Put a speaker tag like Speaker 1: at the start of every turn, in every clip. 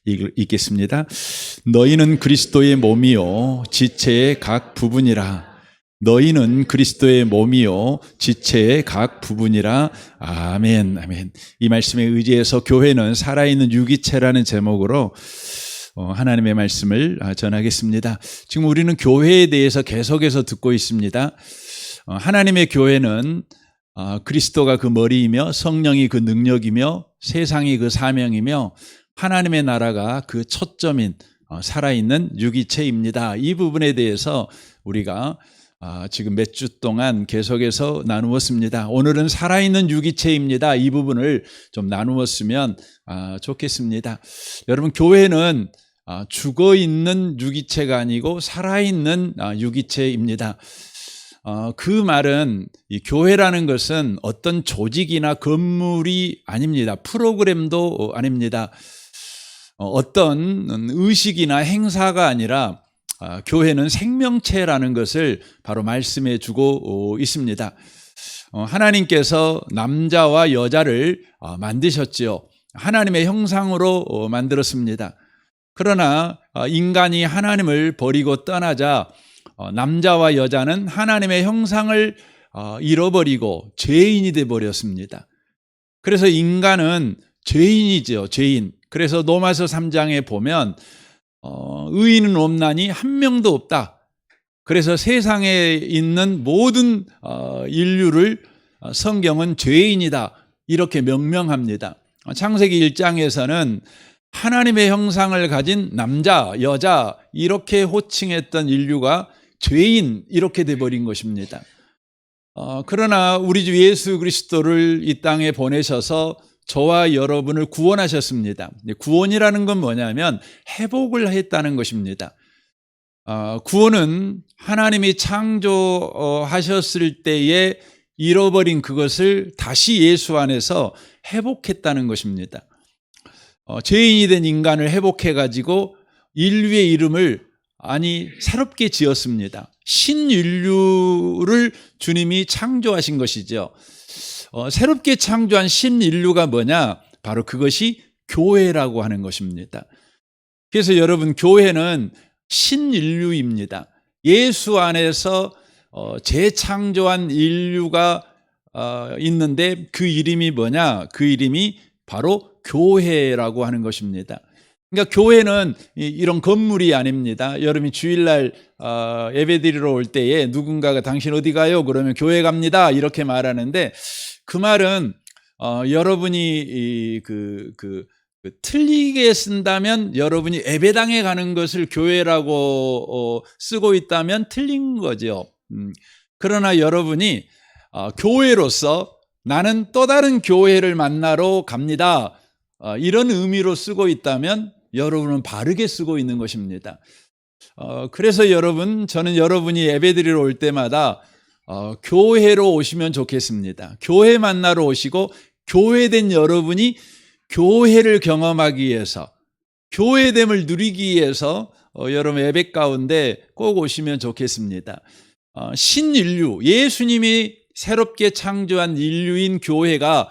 Speaker 1: 읽겠습니다. 너희는 그리스도의 몸이요 지체의 각 부분이라. 너희는 그리스도의 몸이요 지체의 각 부분이라. 아멘, 아멘. 이 말씀에 의지해서 교회는 살아있는 유기체라는 제목으로 하나님의 말씀을 전하겠습니다. 지금 우리는 교회에 대해서 계속해서 듣고 있습니다. 하나님의 교회는 그리스도가 그 머리이며 성령이 그 능력이며 세상이 그 사명이며 하나님의 나라가 그 초점인 살아있는 유기체입니다. 이 부분에 대해서 우리가 지금 몇 주 동안 계속해서 나누었습니다. 오늘은 살아있는 유기체입니다. 이 부분을 좀 나누었으면 좋겠습니다. 여러분, 교회는 죽어있는 유기체가 아니고 살아있는 유기체입니다. 그 말은 이 교회라는 것은 어떤 조직이나 건물이 아닙니다. 프로그램도 아닙니다. 어떤 의식이나 행사가 아니라 교회는 생명체라는 것을 바로 말씀해 주고 있습니다. 하나님께서 남자와 여자를 만드셨지요. 하나님의 형상으로 만들었습니다. 그러나 인간이 하나님을 버리고 떠나자 남자와 여자는 하나님의 형상을 잃어버리고 죄인이 되어버렸습니다. 그래서 인간은 죄인이죠, 죄인. 그래서 로마서 3장에 보면 의인은 없나니 한 명도 없다. 그래서 세상에 있는 모든 인류를 성경은 죄인이다 이렇게 명명합니다. 창세기 1장에서는 하나님의 형상을 가진 남자, 여자 이렇게 호칭했던 인류가 죄인 이렇게 돼버린 것입니다. 그러나 우리 주 예수 그리스도를 이 땅에 보내셔서 저와 여러분을 구원하셨습니다. 구원이라는 건 뭐냐면 회복을 했다는 것입니다. 구원은 하나님이 창조하셨을 때에 잃어버린 그것을 다시 예수 안에서 회복했다는 것입니다. 죄인이 된 인간을 회복해가지고 인류의 이름을 새롭게 지었습니다. 신인류를 주님이 창조하신 것이죠. 새롭게 창조한 신인류가 뭐냐? 바로 그것이 교회라고 하는 것입니다. 그래서 여러분, 교회는 신인류입니다. 예수 안에서 재창조한 인류가 있는데 그 이름이 뭐냐? 그 이름이 바로 교회라고 하는 것입니다. 그러니까 교회는 이런 건물이 아닙니다. 여러분이 주일날 예배드리러 올 때에 누군가가 당신 어디 가요? 그러면 교회 갑니다 이렇게 말하는데, 그 말은 여러분이 틀리게 쓴다면 여러분이 예배당에 가는 것을 교회라고 쓰고 있다면 틀린 거죠. 그러나 여러분이 교회로서 나는 또 다른 교회를 만나러 갑니다 이런 의미로 쓰고 있다면 여러분은 바르게 쓰고 있는 것입니다. 그래서 저는 여러분이 예배드리러 올 때마다 교회로 오시면 좋겠습니다. 교회 만나러 오시고 교회된 여러분이 교회를 경험하기 위해서, 교회됨을 누리기 위해서 여러분 예배 가운데 꼭 오시면 좋겠습니다. 신인류, 예수님이 새롭게 창조한 인류인 교회가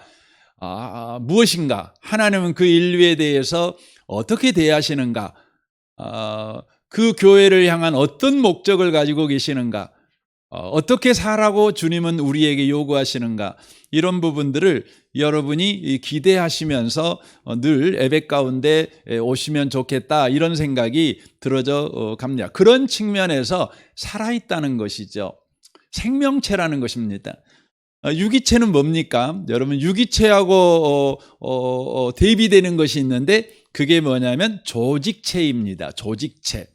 Speaker 1: 무엇인가? 하나님은 그 인류에 대해서 어떻게 대하시는가? 그 교회를 향한 어떤 목적을 가지고 계시는가? 어떻게 살라고 주님은 우리에게 요구하시는가? 이런 부분들을 여러분이 기대하시면서 늘 예배 가운데 오시면 좋겠다 이런 생각이 들어져 갑니다. 그런 측면에서 살아있다는 것이죠. 생명체라는 것입니다. 유기체는 뭡니까? 여러분, 유기체하고 대비되는 것이 있는데 그게 뭐냐면 조직체입니다. 조직체.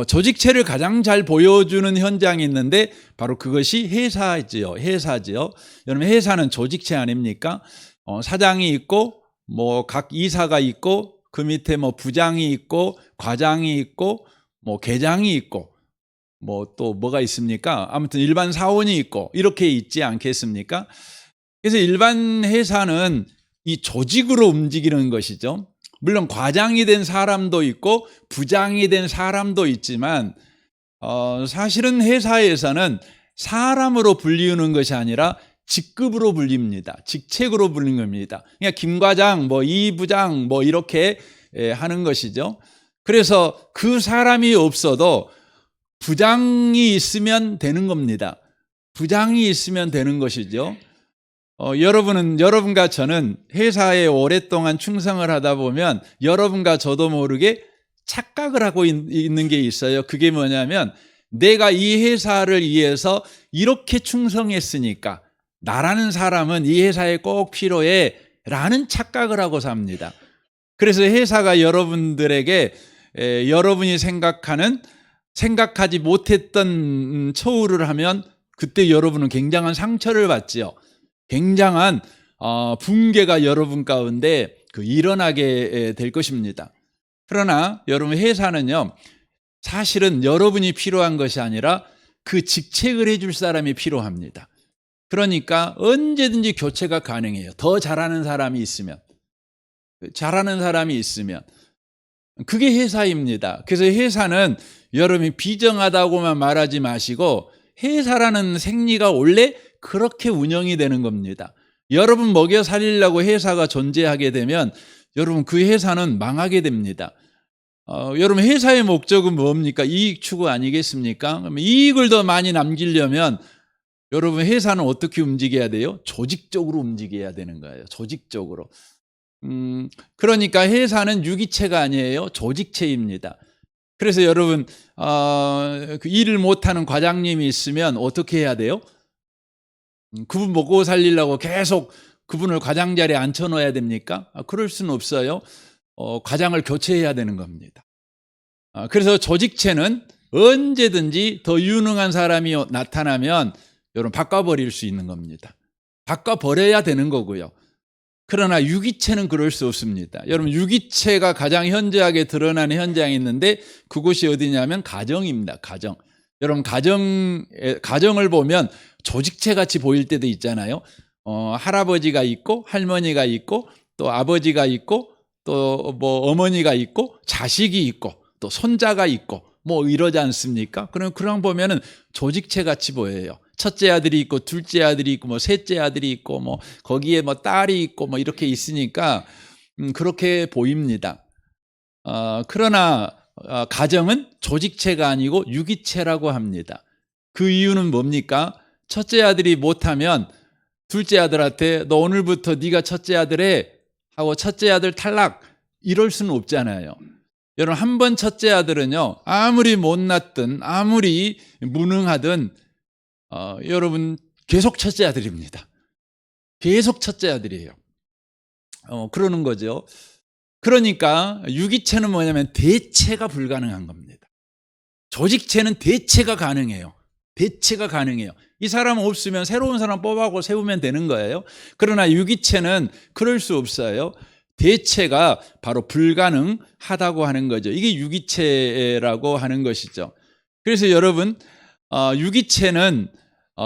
Speaker 1: 조직체를 가장 잘 보여주는 현장이 있는데 바로 그것이 회사지요. 회사지요. 여러분, 회사는 조직체 아닙니까? 사장이 있고 각 이사가 있고 그 밑에 부장이 있고 과장이 있고 계장이 있고 또 뭐가 있습니까? 아무튼 일반 사원이 있고 이렇게 있지 않겠습니까? 그래서 일반 회사는 이 조직으로 움직이는 것이죠. 물론 과장이 된 사람도 있고 부장이 된 사람도 있지만 사실은 회사에서는 사람으로 불리우는 것이 아니라 직급으로 불립니다. 직책으로 불리는 겁니다. 그러니까 김 과장, 뭐 이 부장, 뭐 이렇게 하는 것이죠. 그래서 그 사람이 없어도 부장이 있으면 되는 겁니다. 부장이 있으면 되는 것이죠. 여러분과 저는 회사에 오랫동안 충성을 하다 보면 여러분과 저도 모르게 착각을 하고 있는 게 있어요. 그게 뭐냐면 내가 이 회사를 위해서 이렇게 충성했으니까 나라는 사람은 이 회사에 꼭 필요해 라는 착각을 하고 삽니다. 그래서 회사가 여러분들에게 여러분이 생각하지 못했던 처우를 하면 그때 여러분은 굉장한 상처를 받지요. 굉장한 붕괴가 여러분 가운데 일어나게 될 것입니다. 그러나 여러분 회사는요, 사실은 여러분이 필요한 것이 아니라 그 직책을 해줄 사람이 필요합니다. 그러니까 언제든지 교체가 가능해요. 더 잘하는 사람이 있으면. 그게 회사입니다. 그래서 회사는 여러분이 비정하다고만 말하지 마시고 회사라는 생리가 원래 그렇게 운영이 되는 겁니다. 여러분 먹여 살리려고 회사가 존재하게 되면 여러분 그 회사는 망하게 됩니다. 여러분 회사의 목적은 뭡니까? 이익 추구 아니겠습니까? 그러면 이익을 더 많이 남기려면 여러분 회사는 어떻게 움직여야 돼요? 조직적으로 움직여야 되는 거예요. 조직적으로. 그러니까 회사는 유기체가 아니에요. 조직체입니다. 그래서 여러분 그 일을 못하는 과장님이 있으면 어떻게 해야 돼요? 그분 먹고 살리려고 계속 그분을 과장 자리에 앉혀놓아야 됩니까? 그럴 수는 없어요. 과장을 교체해야 되는 겁니다. 그래서 조직체는 언제든지 더 유능한 사람이 나타나면 여러분 바꿔버릴 수 있는 겁니다. 바꿔버려야 되는 거고요. 그러나 유기체는 그럴 수 없습니다. 여러분 유기체가 가장 현저하게 드러나는 현장이 있는데 그곳이 어디냐면 가정입니다. 가정. 여러분 가정을 보면 조직체 같이 보일 때도 있잖아요. 할아버지가 있고 할머니가 있고 또 아버지가 있고 또 뭐 어머니가 있고 자식이 있고 또 손자가 있고 뭐 이러지 않습니까? 그럼 보면은 조직체 같이 보여요. 첫째 아들이 있고 둘째 아들이 있고 뭐 셋째 아들이 있고 뭐 거기에 뭐 딸이 있고 뭐 이렇게 있으니까 그렇게 보입니다. 그러나 가정은 조직체가 아니고 유기체라고 합니다. 그 이유는 뭡니까? 첫째 아들이 못하면 둘째 아들한테 너 오늘부터 네가 첫째 아들 해 하고 첫째 아들 탈락 이럴 수는 없잖아요. 여러분 한 번 첫째 아들은요 아무리 못났든 아무리 무능하든 여러분 계속 첫째 아들입니다. 계속 첫째 아들이에요. 그러는 거죠. 그러니까 유기체는 뭐냐면 대체가 불가능한 겁니다. 조직체는 대체가 가능해요. 대체가 가능해요. 이 사람 없으면 새로운 사람 뽑아고 세우면 되는 거예요. 그러나 유기체는 그럴 수 없어요. 대체가 바로 불가능하다고 하는 거죠. 이게 유기체라고 하는 것이죠. 그래서 여러분 유기체는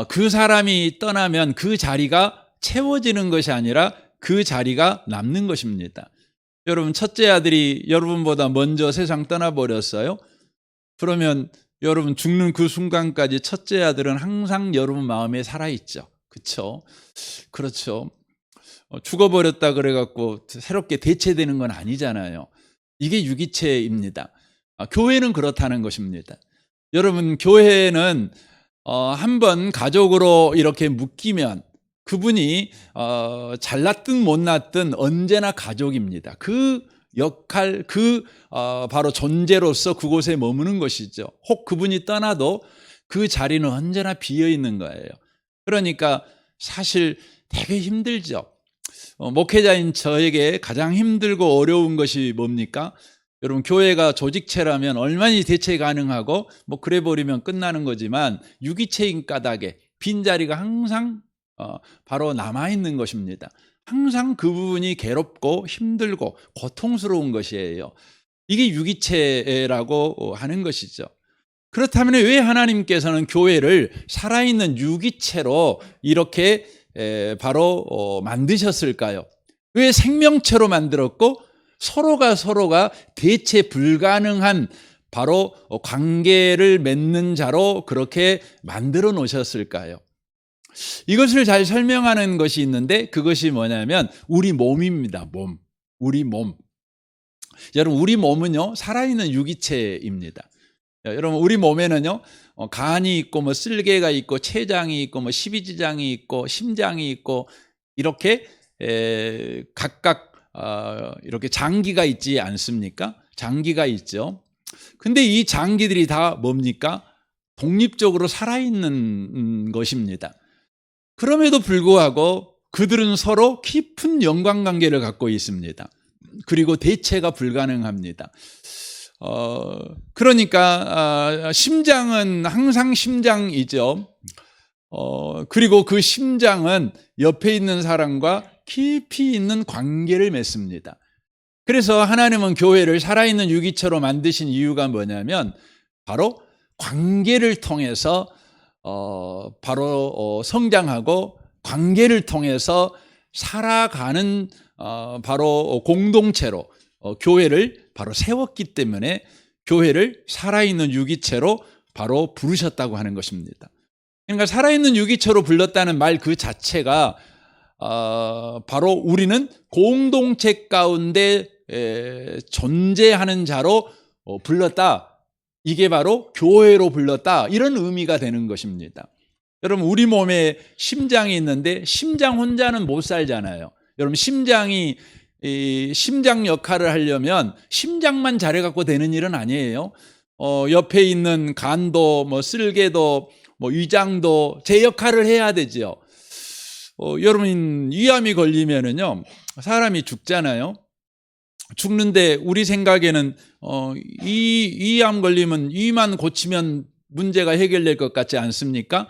Speaker 1: 그 사람이 떠나면 그 자리가 채워지는 것이 아니라 그 자리가 남는 것입니다. 여러분 첫째 아들이 여러분보다 먼저 세상 떠나버렸어요. 그러면 여러분 죽는 그 순간까지 첫째 아들은 항상 여러분 마음에 살아있죠. 그렇죠. 죽어버렸다 그래갖고 새롭게 대체되는 건 아니잖아요. 이게 유기체입니다. 교회는 그렇다는 것입니다. 여러분 교회는 한번 가족으로 이렇게 묶이면 그분이 잘났든 못났든 언제나 가족입니다. 그 역할, 바로 존재로서 그곳에 머무는 것이죠. 혹 그분이 떠나도 그 자리는 언제나 비어 있는 거예요. 그러니까 사실 되게 힘들죠. 목회자인 저에게 가장 힘들고 어려운 것이 뭡니까? 여러분 교회가 조직체라면 얼마나 대체 가능하고 뭐 그래 버리면 끝나는 거지만 유기체인 까닭에 빈자리가 항상 바로 남아있는 것입니다. 항상 그 부분이 괴롭고 힘들고 고통스러운 것이에요. 이게 유기체라고 하는 것이죠. 그렇다면 왜 하나님께서는 교회를 살아있는 유기체로 이렇게 바로 만드셨을까요? 왜 생명체로 만들었고 서로가 대체 불가능한 바로 관계를 맺는 자로 그렇게 만들어 놓으셨을까요? 이것을 잘 설명하는 것이 있는데 그것이 뭐냐면 우리 몸입니다. 우리 몸. 여러분 우리 몸은요 살아있는 유기체입니다. 여러분 우리 몸에는요 간이 있고 뭐 쓸개가 있고 췌장이 있고 뭐 십이지장이 있고 심장이 있고 이렇게 각각 이렇게 장기가 있지 않습니까? 장기가 있죠. 근데 이 장기들이 다 뭡니까? 독립적으로 살아있는 것입니다. 그럼에도 불구하고 그들은 서로 깊은 연관관계를 갖고 있습니다. 그리고 대체가 불가능합니다. 그러니까 심장은 항상 심장이죠. 그리고 그 심장은 옆에 있는 사람과 깊이 있는 관계를 맺습니다. 그래서 하나님은 교회를 살아있는 유기체로 만드신 이유가 뭐냐면 바로 관계를 통해서 바로 성장하고 관계를 통해서 살아가는 바로 공동체로 교회를 바로 세웠기 때문에 교회를 살아있는 유기체로 바로 부르셨다고 하는 것입니다. 그러니까 살아있는 유기체로 불렀다는 말 그 자체가 바로 우리는 공동체 가운데 존재하는 자로 불렀다. 이게 바로 교회로 불렀다. 이런 의미가 되는 것입니다. 여러분 우리 몸에 심장이 있는데 심장 혼자는 못 살잖아요. 여러분 심장이 심장 역할을 하려면 심장만 잘해갖고 되는 일은 아니에요. 옆에 있는 간도 뭐 쓸개도 뭐 위장도 제 역할을 해야 되죠. 여러분 위암이 걸리면은요 사람이 죽잖아요. 죽는데 우리 생각에는 위암 걸리면 위만 고치면 문제가 해결될 것 같지 않습니까?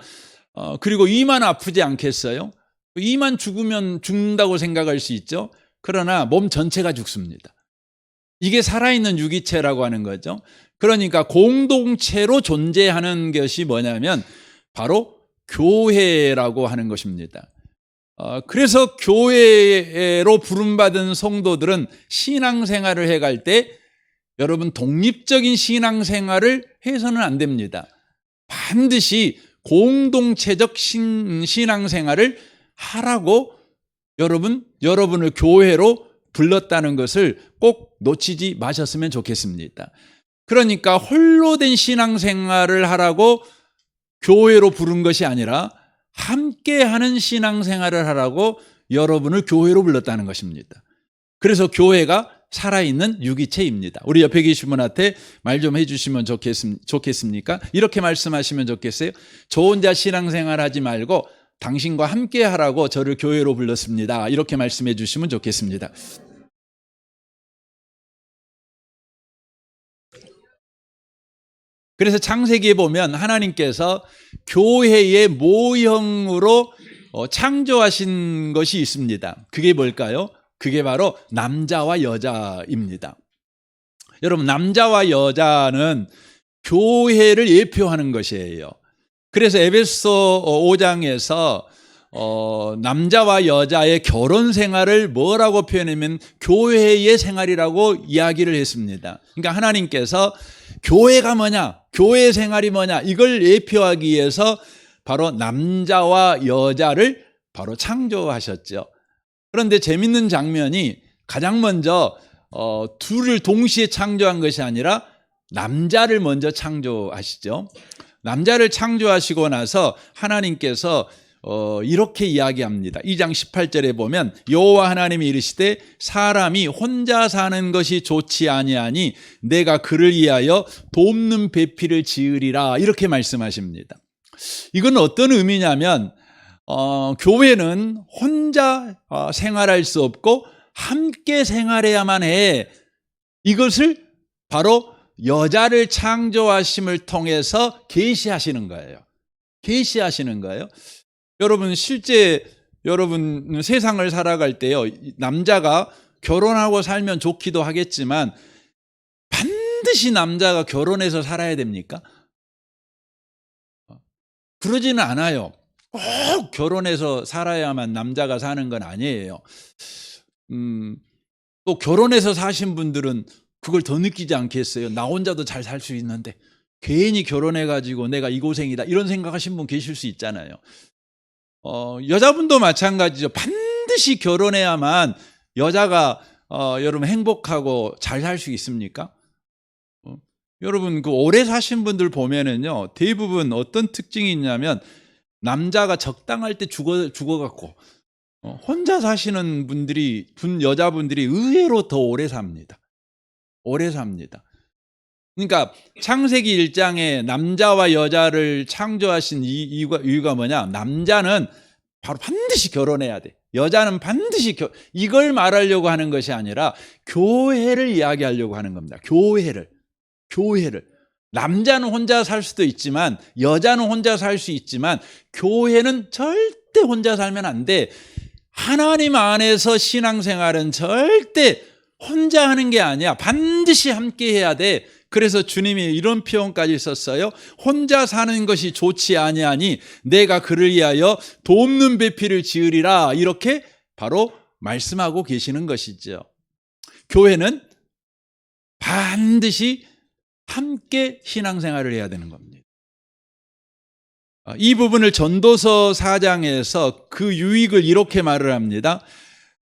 Speaker 1: 그리고 위만 아프지 않겠어요? 위만 죽으면 죽는다고 생각할 수 있죠. 그러나 몸 전체가 죽습니다. 이게 살아있는 유기체라고 하는 거죠. 그러니까 공동체로 존재하는 것이 뭐냐면 바로 교회라고 하는 것입니다. 그래서 교회로 부름받은 성도들은 신앙생활을 해갈 때 여러분 독립적인 신앙생활을 해서는 안 됩니다. 반드시 공동체적 신앙생활을 하라고 여러분을 교회로 불렀다는 것을 꼭 놓치지 마셨으면 좋겠습니다. 그러니까 홀로 된 신앙생활을 하라고 교회로 부른 것이 아니라 함께하는 신앙생활을 하라고 여러분을 교회로 불렀다는 것입니다. 그래서 교회가 살아있는 유기체입니다. 우리 옆에 계신 분한테 말 좀 해주시면 좋겠습니까? 이렇게 말씀하시면 좋겠어요. 저 혼자 신앙생활 하지 말고 당신과 함께 하라고 저를 교회로 불렀습니다. 이렇게 말씀해 주시면 좋겠습니다. 그래서 창세기에 보면 하나님께서 교회의 모형으로 창조하신 것이 있습니다. 그게 뭘까요? 그게 바로 남자와 여자입니다. 여러분 남자와 여자는 교회를 예표하는 것이에요. 그래서 에베소 5장에서 남자와 여자의 결혼 생활을 뭐라고 표현하면 교회의 생활이라고 이야기를 했습니다. 그러니까 하나님께서 교회가 뭐냐, 교회 생활이 뭐냐 이걸 예표하기 위해서 바로 남자와 여자를 바로 창조하셨죠. 그런데 재밌는 장면이 가장 먼저 둘을 동시에 창조한 것이 아니라 남자를 먼저 창조하시죠. 남자를 창조하시고 나서 하나님께서 이렇게 이야기합니다. 2장 18절에 보면 여호와 하나님이 이르시되 사람이 혼자 사는 것이 좋지 아니하니 내가 그를 위하여 돕는 배필을 지으리라 이렇게 말씀하십니다. 이건 어떤 의미냐면 교회는 혼자 생활할 수 없고 함께 생활해야만 해. 이것을 바로 여자를 창조하심을 통해서 계시하시는 거예요. 계시하시는 거예요. 여러분 실제 여러분 세상을 살아갈 때요. 남자가 결혼하고 살면 좋기도 하겠지만 반드시 남자가 결혼해서 살아야 됩니까? 그러지는 않아요. 꼭 결혼해서 살아야만 남자가 사는 건 아니에요. 또 결혼해서 사신 분들은 그걸 더 느끼지 않겠어요? 나 혼자도 잘 살 수 있는데 괜히 결혼해가지고 내가 이 고생이다 이런 생각하신 분 계실 수 있잖아요. 여자분도 마찬가지죠. 반드시 결혼해야만 여자가 여러분 행복하고 잘 살 수 있습니까? 여러분 그 오래 사신 분들 보면은요, 대부분 어떤 특징이 있냐면 남자가 적당할 때 죽어갖고 혼자 사시는 여자분들이 의외로 더 오래 삽니다. 오래 삽니다. 그러니까 창세기 1장에 남자와 여자를 창조하신 이유가 뭐냐? 남자는 바로 반드시 결혼해야 돼. 여자는 반드시 이걸 말하려고 하는 것이 아니라 교회를 이야기하려고 하는 겁니다. 교회를. 남자는 혼자 살 수도 있지만 여자는 혼자 살 수 있지만 교회는 절대 혼자 살면 안 돼. 하나님 안에서 신앙생활은 절대 혼자 하는 게 아니야. 반드시 함께 해야 돼. 그래서 주님이 이런 표현까지 썼어요. 혼자 사는 것이 좋지 아니하니 내가 그를 위하여 돕는 배필을 지으리라. 이렇게 바로 말씀하고 계시는 것이죠. 교회는 반드시 함께 신앙생활을 해야 되는 겁니다. 이 부분을 전도서 4장에서 그 유익을 이렇게 말을 합니다.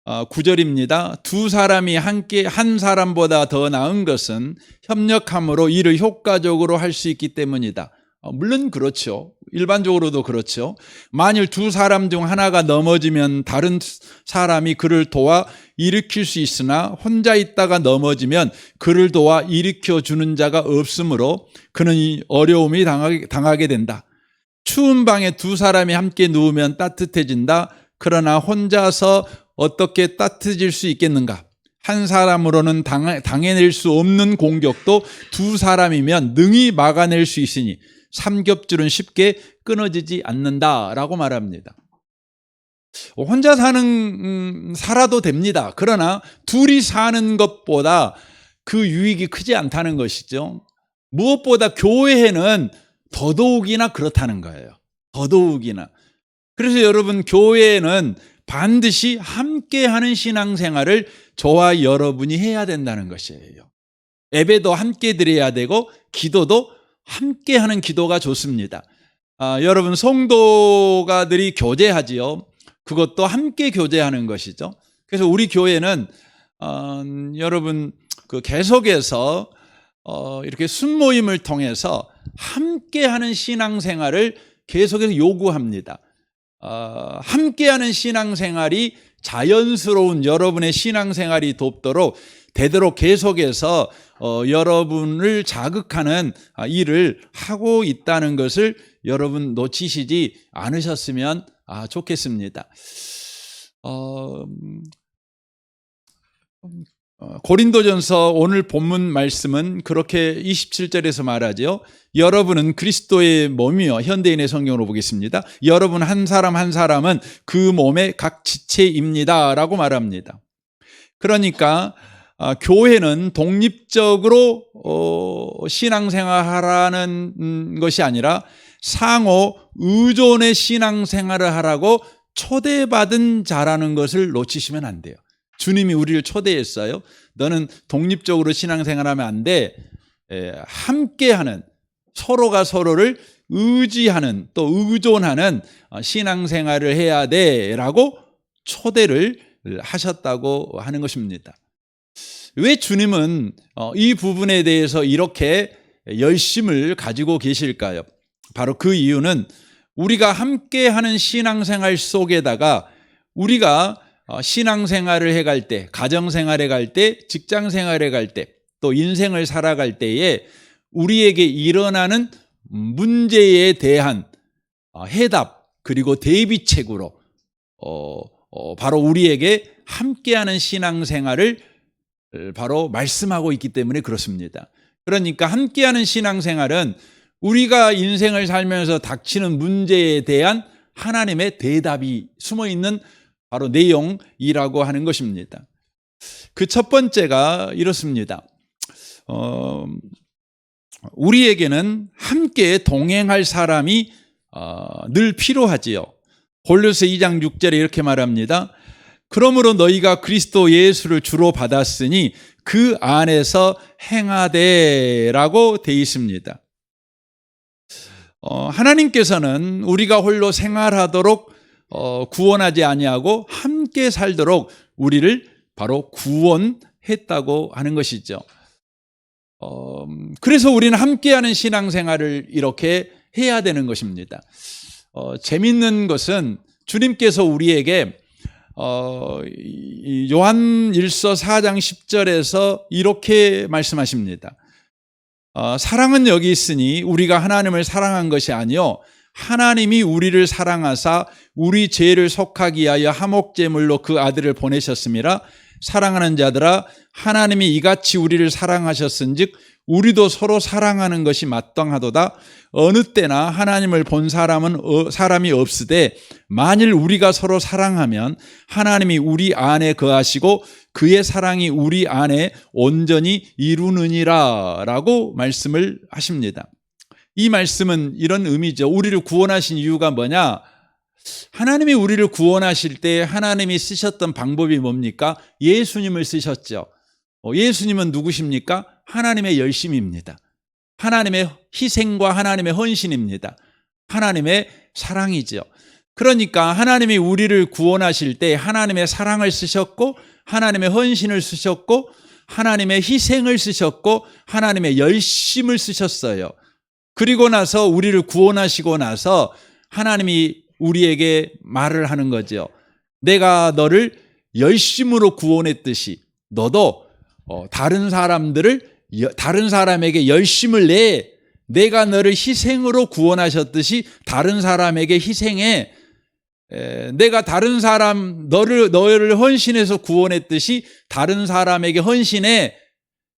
Speaker 1: 9절입니다. 두 사람이 함께 한 사람보다 더 나은 것은 협력함으로 일을 효과적으로 할 수 있기 때문이다. 물론 그렇죠. 일반적으로도 그렇죠. 만일 두 사람 중 하나가 넘어지면 다른 사람이 그를 도와 일으킬 수 있으나 혼자 있다가 넘어지면 그를 도와 일으켜 주는 자가 없으므로 그는 이 어려움이 당하게 된다. 추운 방에 두 사람이 함께 누우면 따뜻해진다. 그러나 혼자서 어떻게 따뜻해질 수 있겠는가? 한 사람으로는 당해낼 수 없는 공격도 두 사람이면 능히 막아낼 수 있으니 삼겹줄은 쉽게 끊어지지 않는다라고 말합니다. 혼자 살아도 됩니다. 그러나 둘이 사는 것보다 그 유익이 크지 않다는 것이죠. 무엇보다 교회는 더더욱이나 그렇다는 거예요. 더더욱이나. 그래서 여러분 교회는 반드시 함께하는 신앙생활을 저와 여러분이 해야 된다는 것이에요. 예배도 함께 드려야 되고 기도도 함께하는 기도가 좋습니다. 여러분 성도가들이 교제하지요. 그것도 함께 교제하는 것이죠. 그래서 우리 교회는 여러분 그 계속해서 이렇게 순모임을 통해서 함께하는 신앙생활을 계속해서 요구합니다. 함께하는 신앙생활이 자연스러운 여러분의 신앙생활이 되도록 계속해서 여러분을 자극하는 일을 하고 있다는 것을 여러분 놓치시지 않으셨으면 좋겠습니다. 고린도전서 오늘 본문 말씀은 그렇게 27절에서 말하죠. 여러분은 그리스도의 몸이요. 현대인의 성경으로 보겠습니다. 여러분 한 사람 한 사람은 그 몸의 각 지체입니다 라고 말합니다. 그러니까 교회는 독립적으로 신앙생활하라는 것이 아니라 상호 의존의 신앙생활을 하라고 초대받은 자라는 것을 놓치시면 안 돼요. 주님이 우리를 초대했어요. 너는 독립적으로 신앙생활하면 안 돼. 함께하는, 서로가 서로를 의지하는 또 의존하는 신앙생활을 해야 돼라고 초대를 하셨다고 하는 것입니다. 왜 주님은 이 부분에 대해서 이렇게 열심을 가지고 계실까요? 바로 그 이유는 우리가 함께하는 신앙생활 속에다가 우리가 신앙생활을 해갈 때, 가정생활에 갈 때, 직장생활에 갈 때, 또 인생을 살아갈 때에 우리에게 일어나는 문제에 대한 해답 그리고 대비책으로 바로 우리에게 함께하는 신앙생활을 바로 말씀하고 있기 때문에 그렇습니다. 그러니까 함께하는 신앙생활은 우리가 인생을 살면서 닥치는 문제에 대한 하나님의 대답이 숨어있는 바로 내용이라고 하는 것입니다. 그 첫 번째가 이렇습니다. 우리에게는 함께 동행할 사람이 늘 필요하지요. 골로새 2장 6절에 이렇게 말합니다. 그러므로 너희가 그리스도 예수를 주로 받았으니 그 안에서 행하되라고 되어 있습니다. 하나님께서는 우리가 홀로 생활하도록 구원하지 아니하고 함께 살도록 우리를 바로 구원했다고 하는 것이죠. 그래서 우리는 함께하는 신앙생활을 이렇게 해야 되는 것입니다. 재밌는 것은 주님께서 우리에게 요한일서 4장 10절에서 이렇게 말씀하십니다. 사랑은 여기 있으니 우리가 하나님을 사랑한 것이 아니요 하나님이 우리를 사랑하사 우리 죄를 속하기 위하여 화목제물로 그 아들을 보내셨음이라. 사랑하는 자들아, 하나님이 이같이 우리를 사랑하셨은즉 우리도 서로 사랑하는 것이 마땅하도다. 어느 때나 하나님을 본 사람이 없으되 만일 우리가 서로 사랑하면 하나님이 우리 안에 거하시고 그의 사랑이 우리 안에 온전히 이루느니라 라고 말씀을 하십니다. 이 말씀은 이런 의미죠. 우리를 구원하신 이유가 뭐냐? 하나님이 우리를 구원하실 때 하나님이 쓰셨던 방법이 뭡니까? 예수님을 쓰셨죠. 예수님은 누구십니까? 하나님의 열심입니다. 하나님의 희생과 하나님의 헌신입니다. 하나님의 사랑이죠. 그러니까 하나님이 우리를 구원하실 때 하나님의 사랑을 쓰셨고 하나님의 헌신을 쓰셨고 하나님의 희생을 쓰셨고 하나님의 열심을 쓰셨어요. 그리고 나서 우리를 구원하시고 나서 하나님이 우리에게 말을 하는 거죠. 내가 너를 열심으로 구원했듯이 너도 다른 사람에게 열심을 내. 내가 너를 희생으로 구원하셨듯이 다른 사람에게 희생해. 내가 다른 사람 너를 헌신해서 구원했듯이 다른 사람에게 헌신해.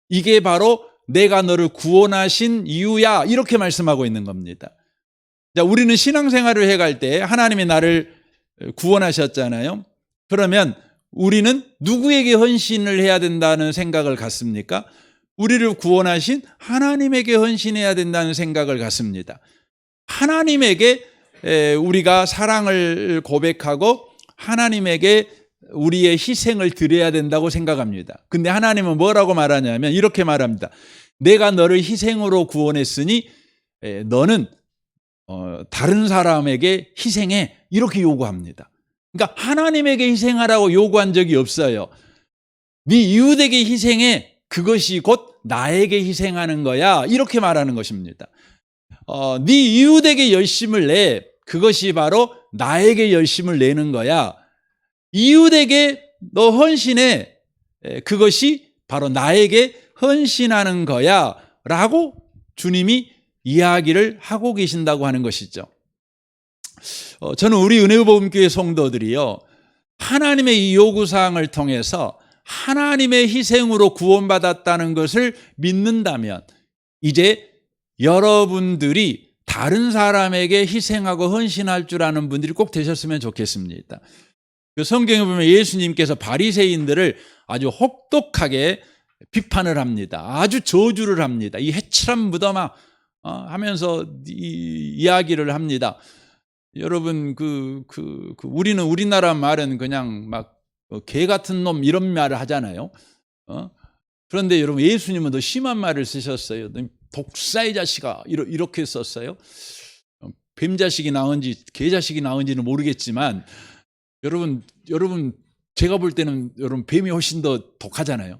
Speaker 1: 이게 바로 내가 너를 구원하신 이유야. 이렇게 말씀하고 있는 겁니다. 자, 우리는 신앙생활을 해갈 때 하나님이 나를 구원하셨잖아요. 그러면 우리는 누구에게 헌신을 해야 된다는 생각을 갖습니까? 우리를 구원하신 하나님에게 헌신해야 된다는 생각을 갖습니다. 하나님에게 우리가 사랑을 고백하고 하나님에게 우리의 희생을 드려야 된다고 생각합니다. 근데 하나님은 뭐라고 말하냐면 이렇게 말합니다. 내가 너를 희생으로 구원했으니 너는 다른 사람에게 희생해. 이렇게 요구합니다. 그러니까 하나님에게 희생하라고 요구한 적이 없어요. 네 이웃에게 희생해. 그것이 곧 나에게 희생하는 거야. 이렇게 말하는 것입니다. 네 이웃에게 열심을 내. 그것이 바로 나에게 열심을 내는 거야. 이웃에게 너 헌신해. 그것이 바로 나에게 헌신하는 거야. 라고 주님이 이야기를 하고 계신다고 하는 것이죠. 저는 우리 은혜보험교회 성도들이요, 하나님의 이 요구사항을 통해서 하나님의 희생으로 구원받았다는 것을 믿는다면 이제 여러분들이 다른 사람에게 희생하고 헌신할 줄 아는 분들이 꼭 되셨으면 좋겠습니다. 그 성경에 보면 예수님께서 바리새인들을 아주 혹독하게 비판을 합니다. 아주 저주를 합니다. 이 해칠한 무덤아 하면서 이야기를 합니다. 여러분 우리는 우리나라 말은 그냥 막 개 같은 놈 이런 말을 하잖아요. 그런데 여러분 예수님은 더 심한 말을 쓰셨어요. 독사의 자식아 이렇게 썼어요. 뱀 자식이 나온지 개 자식이 나온지는 모르겠지만 여러분 제가 볼 때는 여러분 뱀이 훨씬 더 독하잖아요.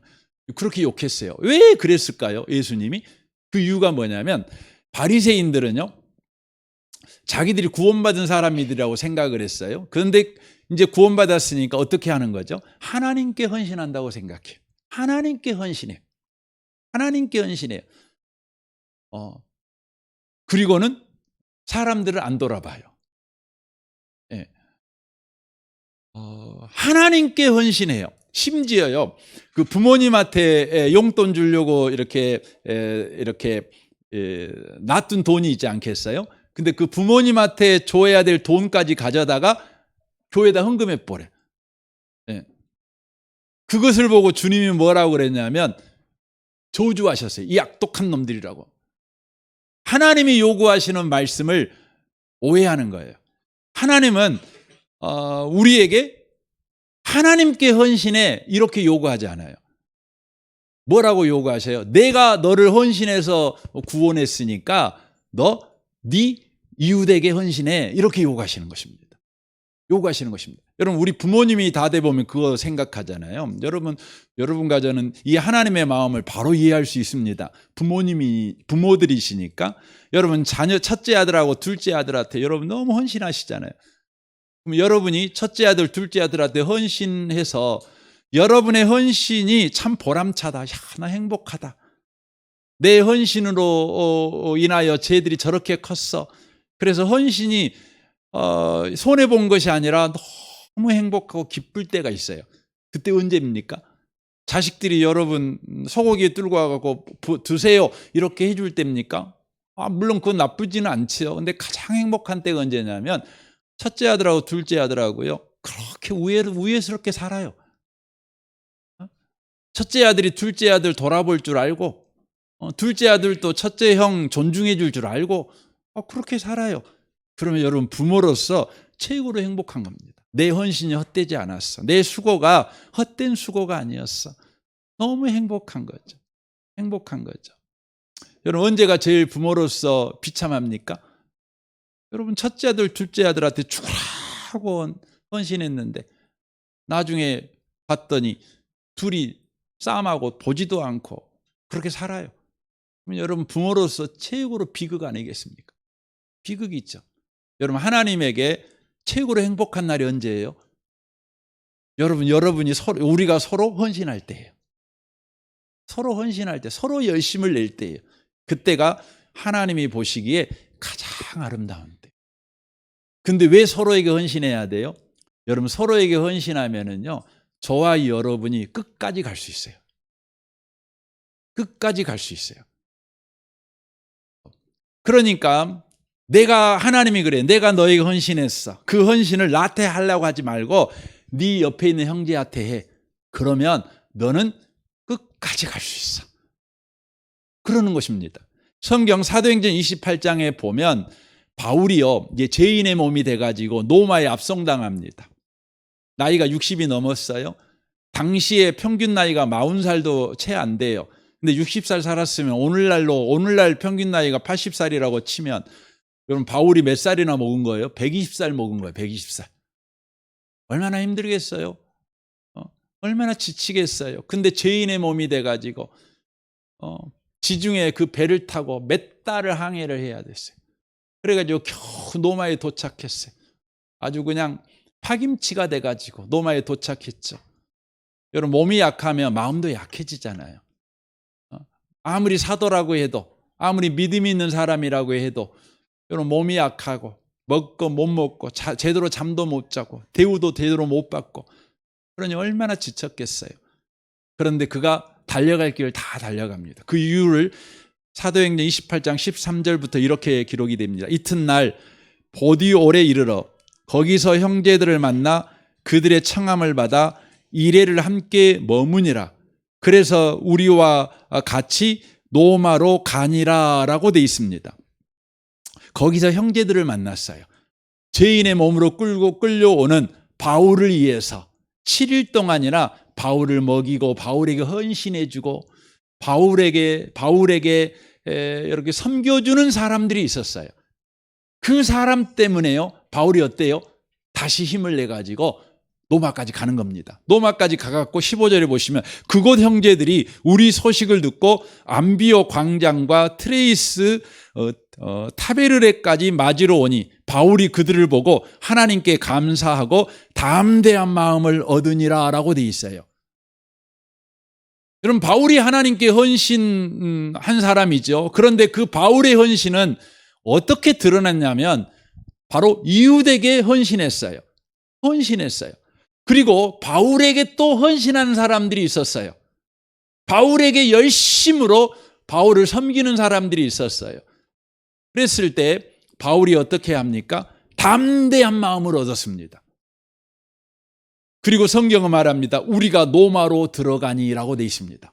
Speaker 1: 그렇게 욕했어요. 왜 그랬을까요? 예수님이 그 이유가 뭐냐면 바리새인들은요 자기들이 구원받은 사람이라고 생각을 했어요. 그런데 이제 구원받았으니까 어떻게 하는 거죠? 하나님께 헌신한다고 생각해요. 하나님께 헌신해요. 하나님께 헌신해요. 그리고는 사람들을 안 돌아봐요. 예. 하나님께 헌신해요. 심지어요, 그 부모님한테 용돈 주려고 이렇게 놔둔 돈이 있지 않겠어요? 근데 그 부모님한테 줘야 될 돈까지 가져다가 교회에다 헌금해 버려. 예. 그것을 보고 주님이 뭐라고 그랬냐면 저주하셨어요. 이 악독한 놈들이라고. 하나님이 요구하시는 말씀을 오해하는 거예요. 하나님은 우리에게 하나님께 헌신해 이렇게 요구하지 않아요. 뭐라고 요구하셔요? 내가 너를 헌신해서 구원했으니까 네 이웃에게 헌신해 이렇게 요구하시는 것입니다. 요구하시는 것입니다. 여러분, 우리 부모님이 다 돼 보면 그거 생각하잖아요. 여러분과 저는 이 하나님의 마음을 바로 이해할 수 있습니다. 부모들이시니까. 여러분, 첫째 아들하고 둘째 아들한테 여러분 너무 헌신하시잖아요. 그럼 여러분이 첫째 아들, 둘째 아들한테 헌신해서 여러분의 헌신이 참 보람차다. 야, 나 행복하다. 내 헌신으로 인하여 쟤들이 저렇게 컸어. 그래서 헌신이 손해본 것이 아니라 너무 행복하고 기쁠 때가 있어요. 그때 언제입니까? 자식들이 여러분 소고기 들고 와서 드세요 이렇게 해줄 때입니까? 물론 그건 나쁘지는 않지요. 근데 가장 행복한 때가 언제냐면 첫째 아들하고 둘째 아들하고요 그렇게 우애스럽게 살아요. 첫째 아들이 둘째 아들 돌아볼 줄 알고 둘째 아들도 첫째 형 존중해 줄 줄 알고 그렇게 살아요. 그러면 여러분 부모로서 최고로 행복한 겁니다. 내 헌신이 헛되지 않았어. 내 수고가 헛된 수고가 아니었어. 너무 행복한 거죠. 행복한 거죠. 여러분, 언제가 제일 부모로서 비참합니까? 여러분, 첫째 아들, 둘째 아들한테 죽으라고 헌신했는데 나중에 봤더니 둘이 싸움하고 보지도 않고 그렇게 살아요. 그러면 여러분, 부모로서 최고로 비극 아니겠습니까? 비극이죠. 여러분, 하나님에게 최고로 행복한 날이 언제예요? 여러분이 우리가 서로 헌신할 때예요. 서로 헌신할 때, 서로 열심을 낼 때예요. 그때가 하나님이 보시기에 가장 아름다운 때. 근데 왜 서로에게 헌신해야 돼요? 여러분, 서로에게 헌신하면은요, 저와 여러분이 끝까지 갈 수 있어요. 끝까지 갈 수 있어요. 그러니까 하나님이 그래. 내가 너에게 헌신했어. 그 헌신을 나한테 하려고 하지 말고 네 옆에 있는 형제한테 해. 그러면 너는 끝까지 갈 수 있어. 그러는 것입니다. 성경 사도행전 28장에 보면 바울이요, 이제 죄인의 몸이 돼가지고 로마에 압송당합니다. 나이가 60이 넘었어요. 당시에 평균 나이가 40살도 채 안 돼요. 근데 60살 살았으면 오늘날 평균 나이가 80살이라고 치면 여러분, 바울이 몇 살이나 먹은 거예요? 120살 먹은 거예요. 120살. 얼마나 힘들겠어요? 얼마나 지치겠어요? 근데 죄인의 몸이 돼가지고 지중해 그 배를 타고 몇 달을 항해를 해야 됐어요. 그래가지고 겨우 노마에 도착했어요. 아주 그냥 파김치가 돼가지고 노마에 도착했죠. 여러분, 몸이 약하면 마음도 약해지잖아요. 아무리 사도라고 해도, 아무리 믿음이 있는 사람이라고 해도 여러분, 몸이 약하고 먹고 못 먹고 제대로 잠도 못 자고 대우도 제대로 못 받고 그러니 얼마나 지쳤겠어요. 그런데 그가 달려갈 길을 다 달려갑니다. 그 이유를 사도행전 28장 13절부터 이렇게 기록이 됩니다. 이튿날 보디올에 이르러 거기서 형제들을 만나 그들의 청함을 받아 이레를 함께 머무니라. 그래서 우리와 같이 노마로 가니라 라고 돼 있습니다. 거기서 형제들을 만났어요. 죄인의 몸으로 끌려오는 바울을 위해서 7일 동안이나 바울을 먹이고 바울에게 헌신해주고 바울에게 이렇게 섬겨주는 사람들이 있었어요. 그 사람 때문에요, 바울이 어때요? 다시 힘을 내가지고 노마까지 가는 겁니다. 노마까지 가갖고 15절에 보시면 그곳 형제들이 우리 소식을 듣고 암비오 광장과 트레이스 타베르레까지 맞으러 오니 바울이 그들을 보고 하나님께 감사하고 담대한 마음을 얻으니라 라고 돼 있어요. 여러분, 바울이 하나님께 헌신한 사람이죠. 그런데 그 바울의 헌신은 어떻게 드러났냐면 바로 이웃에게 헌신했어요. 그리고 바울에게 또 헌신하는 사람들이 있었어요. 바울에게 열심으로 바울을 섬기는 사람들이 있었어요. 그랬을 때 바울이 어떻게 합니까? 담대한 마음을 얻었습니다. 그리고 성경은 말합니다. 우리가 노마로 들어가니라고 돼 있습니다.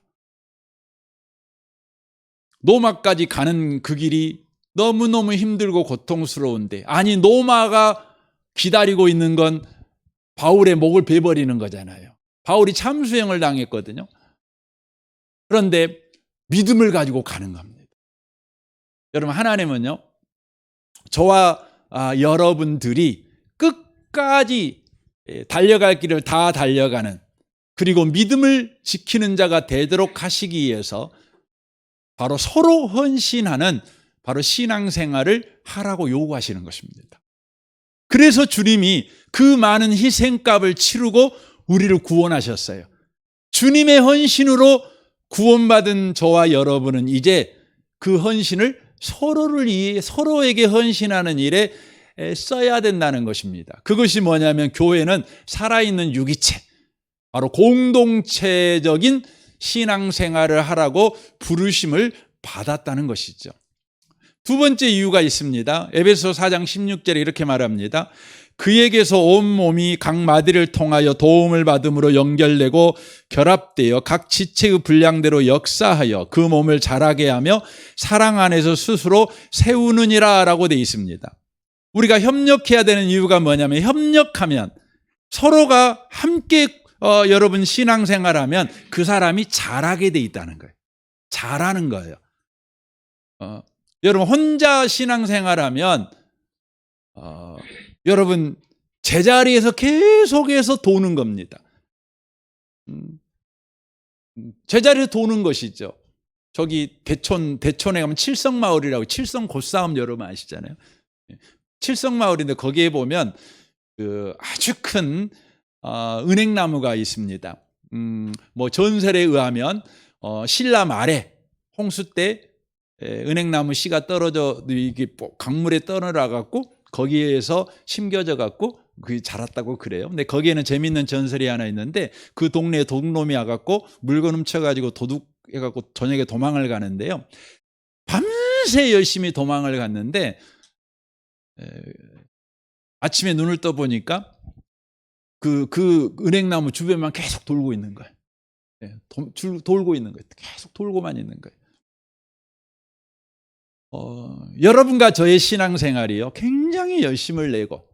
Speaker 1: 노마까지 가는 그 길이 너무너무 힘들고 고통스러운데, 아니 노마가 기다리고 있는 건 바울의 목을 베버리는 거잖아요. 바울이 참수형을 당했거든요. 그런데 믿음을 가지고 가는 겁니다. 여러분, 하나님은요, 저와 여러분들이 끝까지 달려갈 길을 다 달려가는, 그리고 믿음을 지키는 자가 되도록 하시기 위해서 바로 서로 헌신하는 바로 신앙생활을 하라고 요구하시는 것입니다. 그래서 주님이 그 많은 희생값을 치르고 우리를 구원하셨어요. 주님의 헌신으로 구원받은 저와 여러분은 이제 그 헌신을 서로에게 헌신하는 일에 써야 된다는 것입니다. 그것이 뭐냐면 교회는 살아있는 유기체, 바로 공동체적인 신앙생활을 하라고 부르심을 받았다는 것이죠. 두 번째 이유가 있습니다. 에베소 4장 16절에 이렇게 말합니다. 그에게서 온 몸이 각 마디를 통하여 도움을 받음으로 연결되고 결합되어 각 지체의 분량대로 역사하여 그 몸을 자라게 하며 사랑 안에서 스스로 세우느니라 라고 되어 있습니다. 우리가 협력해야 되는 이유가 뭐냐면, 협력하면 서로가 함께 여러분 신앙생활하면 그 사람이 잘하게 돼 있다는 거예요. 잘하는 거예요. 여러분 혼자 신앙생활하면 여러분 제자리에서 계속해서 도는 겁니다. 제자리에서 도는 것이죠. 저기 대촌에 가면 칠성마을이라고, 칠성 고싸움 여러분 아시잖아요. 칠성마을인데 거기에 보면 그 아주 큰 은행나무가 있습니다. 뭐 전설에 의하면 신라 말에 홍수 때 은행나무 씨가 떨어져 이게 강물에 떠내려 갖고 거기에서 심겨져 갖고 그게 자랐다고 그래요. 근데 거기에는 재밌는 전설이 하나 있는데, 그 동네에 도둑놈이 와갖고 물건 훔쳐가지고 도둑해갖고 저녁에 도망을 가는데요. 밤새 열심히 도망을 갔는데 아침에 눈을 떠보니까 그 은행나무 주변만 계속 돌고 있는 거예요. 돌고 있는 거예요. 계속 돌고만 있는 거예요. 여러분과 저의 신앙생활이요, 굉장히 열심을 내고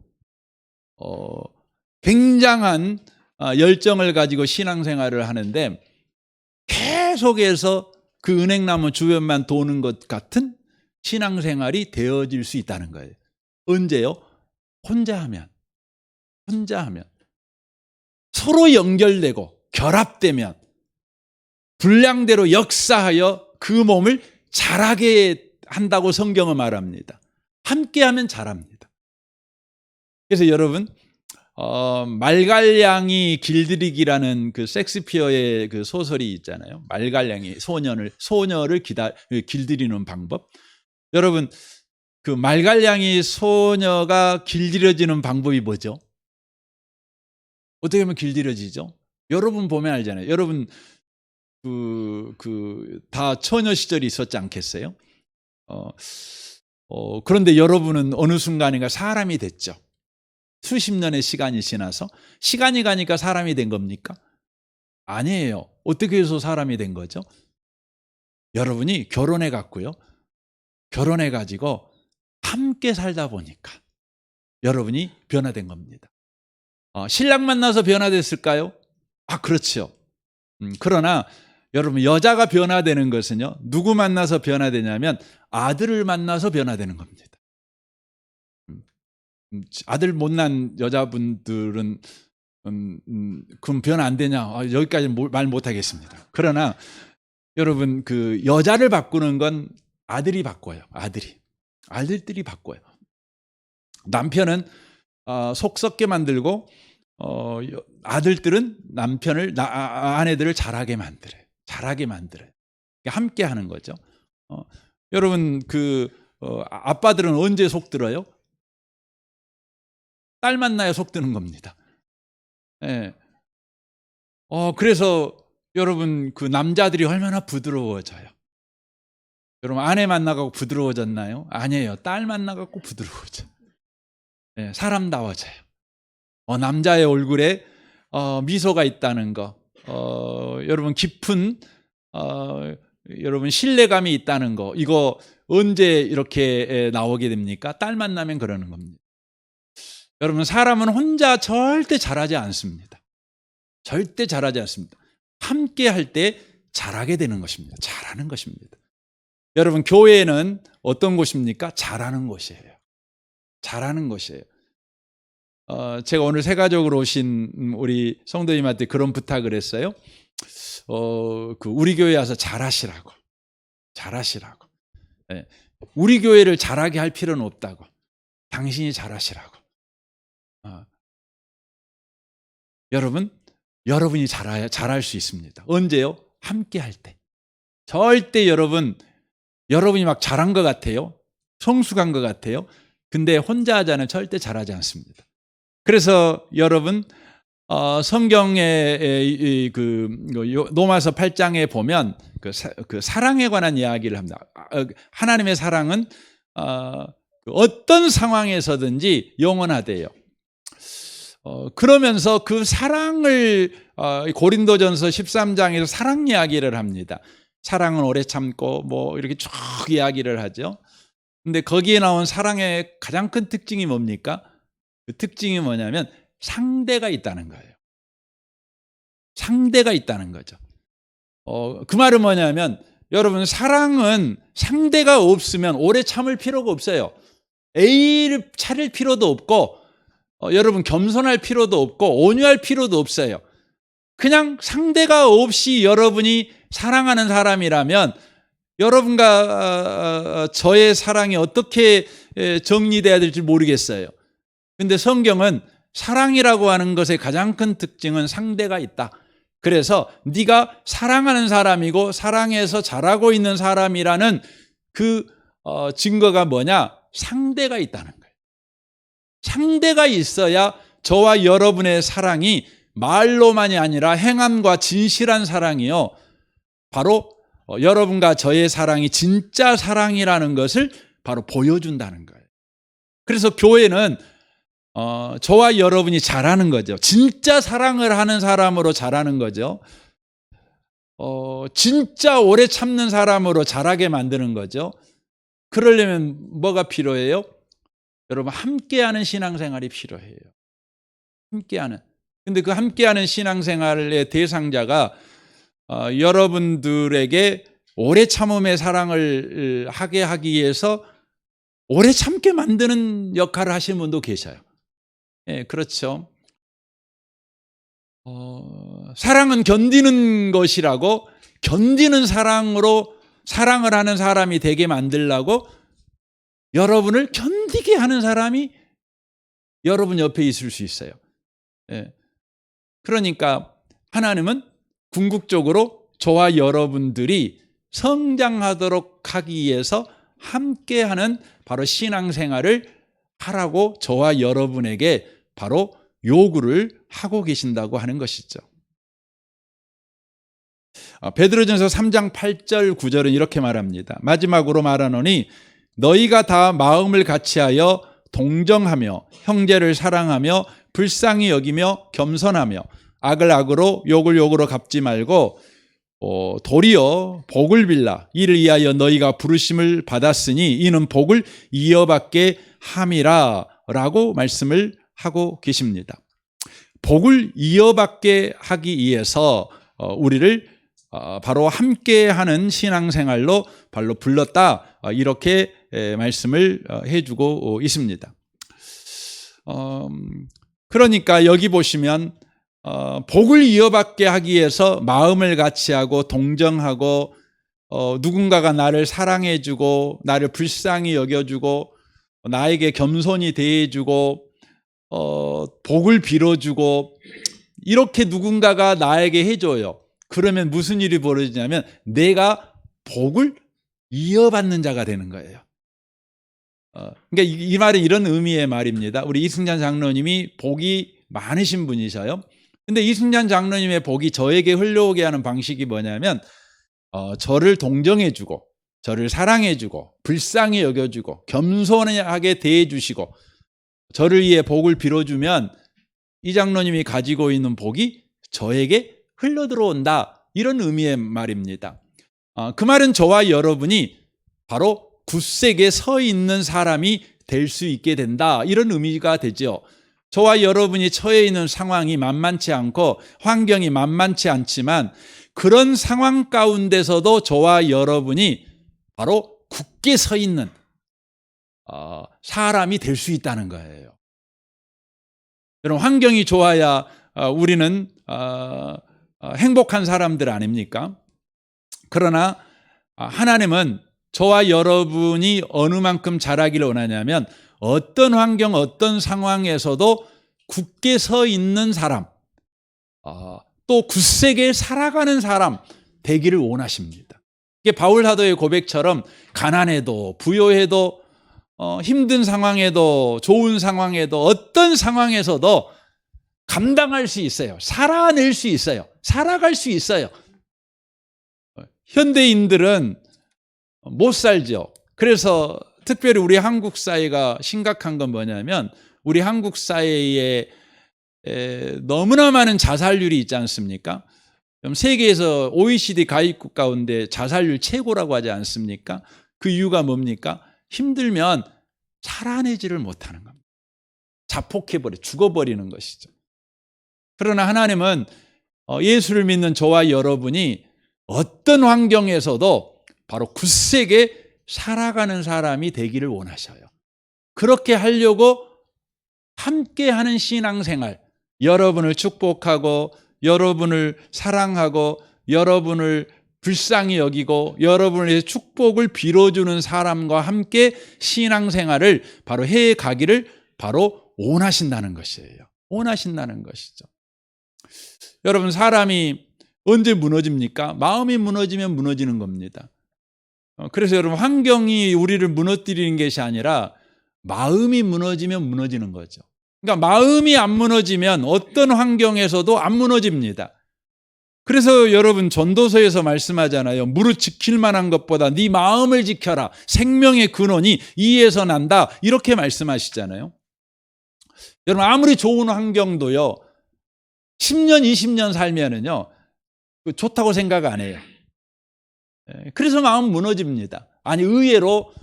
Speaker 1: 굉장한 열정을 가지고 신앙생활을 하는데 계속해서 그 은행나무 주변만 도는 것 같은 신앙생활이 되어질 수 있다는 거예요. 언제요? 혼자 하면 서로 연결되고 결합되면 분량대로 역사하여 그 몸을 자라게 한다고 성경은 말합니다. 함께하면 잘합니다. 그래서 여러분 말갈량이 길들이기라는 그 섹스피어의 그 소설이 있잖아요. 말갈량이 소녀를 길들이는 방법. 여러분 그 말갈량이 소녀가 길들여지는 방법이 뭐죠? 어떻게 하면 길들여지죠? 여러분 보면 알잖아요. 여러분 다 처녀 시절이 있었지 않겠어요? 그런데 여러분은 어느 순간인가 사람이 됐죠. 수십 년의 시간이 지나서 시간이 가니까 사람이 된 겁니까? 아니에요. 어떻게 해서 사람이 된 거죠? 여러분이 결혼해 갔고요. 결혼해 가지고 함께 살다 보니까 여러분이 변화된 겁니다. 신랑 만나서 변화됐을까요? 그렇죠. 그러나 여러분 여자가 변화되는 것은요, 누구 만나서 변화되냐면 아들을 만나서 변화되는 겁니다. 아들 못난 여자분들은 그럼 변화 안 되냐? 여기까지 말 못하겠습니다. 그러나 여러분 그 여자를 바꾸는 건 아들이 바꿔요. 아들들이 바꿔요. 남편은 속 썩게 만들고 아들들은 아내들을 잘하게 만들어요. 함께 하는 거죠. 여러분 아빠들은 언제 속 들어요? 딸 만나야 속 드는 겁니다. 예. 그래서 여러분 그 남자들이 얼마나 부드러워져요. 여러분 아내 만나고 부드러워졌나요? 아니에요. 딸 만나고 부드러워져. 예, 사람다워져요. 남자의 얼굴에 미소가 있다는 거, 여러분 깊은 여러분 신뢰감이 있다는 거, 이거 언제 이렇게 나오게 됩니까? 딸 만나면 그러는 겁니다. 여러분 사람은 혼자 절대 잘하지 않습니다. 절대 잘하지 않습니다. 함께 할 때 잘하게 되는 것입니다. 잘하는 것입니다. 여러분 교회는 어떤 곳입니까? 잘하는 곳이에요. 잘하는 곳이에요. 제가 오늘 새가족으로 오신 우리 성도님한테 그런 부탁을 했어요. 우리 교회 와서 잘하시라고. 예. 우리 교회를 잘하게 할 필요는 없다고. 당신이 잘하시라고. 여러분이 잘할 수 있습니다. 언제요? 함께 할 때. 절대 여러분이 막 잘한 것 같아요. 성숙한 것 같아요. 근데 혼자 하자는 절대 잘하지 않습니다. 그래서 여러분, 성경의 로마서 8장에 보면 그 사랑에 관한 이야기를 합니다. 하나님의 사랑은 어떤 상황에서든지 영원하대요. 그러면서 그 사랑을 고린도전서 13장에서 사랑 이야기를 합니다. 사랑은 오래 참고 뭐 이렇게 쭉 이야기를 하죠. 근데 거기에 나온 사랑의 가장 큰 특징이 뭡니까? 그 특징이 뭐냐면 상대가 있다는 거예요. 상대가 있다는 거죠. 그 말은 뭐냐면 여러분, 사랑은 상대가 없으면 오래 참을 필요가 없어요. A를 차릴 필요도 없고 여러분 겸손할 필요도 없고 온유할 필요도 없어요. 그냥 상대가 없이 여러분이 사랑하는 사람이라면 여러분과 저의 사랑이 어떻게 정리돼야 될지 모르겠어요. 근데 성경은 사랑이라고 하는 것의 가장 큰 특징은 상대가 있다. 그래서 네가 사랑하는 사람이고 사랑해서 잘하고 있는 사람이라는 그 증거가 뭐냐? 상대가 있다는 거예요. 상대가 있어야 저와 여러분의 사랑이 말로만이 아니라 행함과 진실한 사랑이요, 바로 여러분과 저의 사랑이 진짜 사랑이라는 것을 바로 보여준다는 거예요. 그래서 교회는 저와 여러분이 잘하는 거죠. 진짜 사랑을 하는 사람으로 잘하는 거죠. 진짜 오래 참는 사람으로 잘하게 만드는 거죠. 그러려면 뭐가 필요해요? 여러분, 함께하는 신앙생활이 필요해요. 함께하는. 근데 그 함께하는 신앙생활의 대상자가 여러분들에게 오래 참음의 사랑을 하게 하기 위해서 오래 참게 만드는 역할을 하시는 분도 계셔요. 예, 그렇죠. 사랑은 견디는 것이라고, 견디는 사랑으로 사랑을 하는 사람이 되게 만들려고 여러분을 견디게 하는 사람이 여러분 옆에 있을 수 있어요. 예. 그러니까 하나님은 궁극적으로 저와 여러분들이 성장하도록 하기 위해서 함께하는 바로 신앙생활을 하라고 저와 여러분에게 바로 요구를 하고 계신다고 하는 것이죠. 베드로전서 3장 8절 9절은 이렇게 말합니다. 마지막으로 말하노니 너희가 다 마음을 같이하여 동정하며 형제를 사랑하며 불쌍히 여기며 겸손하며 악을 악으로 욕을 욕으로 갚지 말고 도리어 복을 빌라. 이를 위하여 너희가 부르심을 받았으니 이는 복을 이어받게 함이라 라고 말씀을 하고 계십니다. 복을 이어받게 하기 위해서 우리를 바로 함께하는 신앙생활로 바로 불렀다, 이렇게 말씀을 해주고 있습니다. 그러니까 여기 보시면 복을 이어받게 하기 위해서 마음을 같이하고 동정하고 누군가가 나를 사랑해주고 나를 불쌍히 여겨주고 나에게 겸손히 대해주고 복을 빌어주고 이렇게 누군가가 나에게 해줘요. 그러면 무슨 일이 벌어지냐면 내가 복을 이어받는 자가 되는 거예요. 그러니까 이 말은 이런 의미의 말입니다. 우리 이승찬 장로님이 복이 많으신 분이셔요. 근데 이승찬 장로님의 복이 저에게 흘러오게 하는 방식이 뭐냐면 저를 동정해주고 저를 사랑해주고 불쌍히 여겨주고 겸손하게 대해주시고 저를 위해 복을 빌어주면 이 장로님이 가지고 있는 복이 저에게 흘러들어온다, 이런 의미의 말입니다. 그 말은 저와 여러분이 바로 굳세게 서 있는 사람이 될 수 있게 된다, 이런 의미가 되죠. 저와 여러분이 처해 있는 상황이 만만치 않고 환경이 만만치 않지만 그런 상황 가운데서도 저와 여러분이 바로 굳게 서 있는 사람이 될 수 있다는 거예요. 여러분, 환경이 좋아야 우리는 행복한 사람들 아닙니까? 그러나 하나님은 저와 여러분이 어느 만큼 자라기를 원하냐면 어떤 환경, 어떤 상황에서도 굳게 서 있는 사람, 또 굳세게 살아가는 사람 되기를 원하십니다. 이게 바울 사도의 고백처럼 가난해도 부요해도 힘든 상황에도 좋은 상황에도 어떤 상황에서도 감당할 수 있어요. 살아낼 수 있어요. 살아갈 수 있어요. 현대인들은 못 살죠. 그래서 특별히 우리 한국 사회가 심각한 건 뭐냐면 우리 한국 사회에 너무나 많은 자살률이 있지 않습니까? 세계에서 OECD 가입국 가운데 자살률 최고라고 하지 않습니까? 그 이유가 뭡니까? 힘들면 살아내지를 못하는 겁니다. 자폭해버려, 죽어버리는 것이죠. 그러나 하나님은 예수를 믿는 저와 여러분이 어떤 환경에서도 바로 굳세게 살아가는 사람이 되기를 원하셔요. 그렇게 하려고 함께하는 신앙생활, 여러분을 축복하고 여러분을 사랑하고 여러분을 불쌍히 여기고 여러분을 위해 축복을 빌어주는 사람과 함께 신앙생활을 바로 해가기를 바로 원하신다는 것이에요. 원하신다는 것이죠. 여러분, 사람이 언제 무너집니까? 마음이 무너지면 무너지는 겁니다. 그래서 여러분, 환경이 우리를 무너뜨리는 것이 아니라 마음이 무너지면 무너지는 거죠. 그러니까 마음이 안 무너지면 어떤 환경에서도 안 무너집니다. 그래서 여러분, 전도서에서 말씀하잖아요. 무릇 지킬 만한 것보다 네 마음을 지켜라. 생명의 근원이 이에서 난다. 이렇게 말씀하시잖아요. 여러분, 아무리 좋은 환경도요, 10년, 20년 살면은요, 좋다고 생각 안 해요. 그래서 마음 무너집니다. 아니, 의외로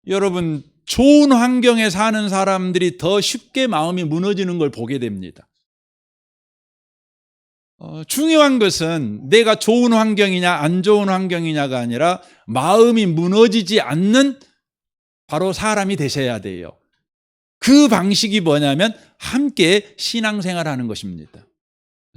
Speaker 1: 여러분, 좋은 환경에 사는 사람들이 더 쉽게 마음이 무너지는 걸 보게 됩니다. 중요한 것은 내가 좋은 환경이냐 안 좋은 환경이냐가 아니라 마음이 무너지지 않는 바로 사람이 되셔야 돼요. 그 방식이 뭐냐면 함께 신앙생활하는 것입니다.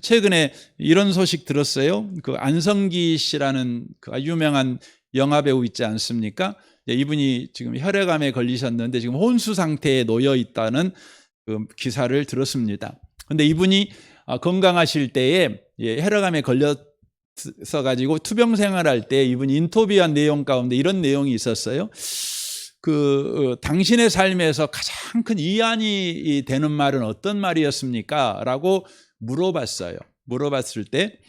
Speaker 1: 최근에 이런 소식 들었어요. 그 안성기 씨라는 그 유명한 영화배우 있지 않습니까? 이분이 지금 혈액암에 걸리셨는데 지금 혼수 상태에 놓여 있다는 그 기사를 들었습니다. 그런데 이분이 건강하실 때에 혈액암에 걸려서 가지고 투병 생활할 때 이분이 인터뷰한 내용 가운데 이런 내용이 있었어요. 당신의 삶에서 가장 큰 위안이 되는 말은 어떤 말이었습니까? 라고 물어봤어요. 물어봤을 때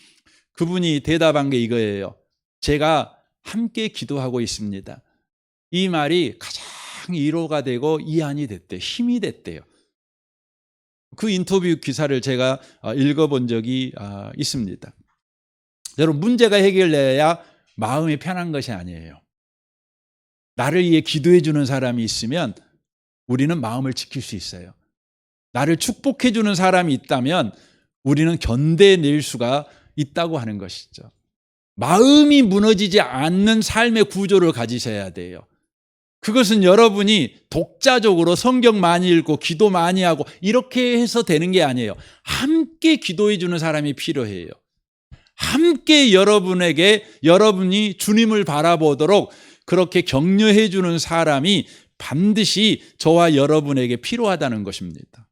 Speaker 1: 그분이 대답한 게 이거예요. 제가 함께 기도하고 있습니다. 이 말이 가장 위로가 되고 위안이 됐대요. 힘이 됐대요. 그 인터뷰 기사를 제가 읽어본 적이 있습니다. 여러분, 문제가 해결돼야 마음이 편한 것이 아니에요. 나를 위해 기도해 주는 사람이 있으면 우리는 마음을 지킬 수 있어요. 나를 축복해 주는 사람이 있다면 우리는 견뎌낼 수가 있다고 하는 것이죠. 마음이 무너지지 않는 삶의 구조를 가지셔야 돼요. 그것은 여러분이 독자적으로 성경 많이 읽고 기도 많이 하고 이렇게 해서 되는 게 아니에요. 함께 기도해 주는 사람이 필요해요. 함께 여러분이 주님을 바라보도록 그렇게 격려해 주는 사람이 반드시 저와 여러분에게 필요하다는 것입니다.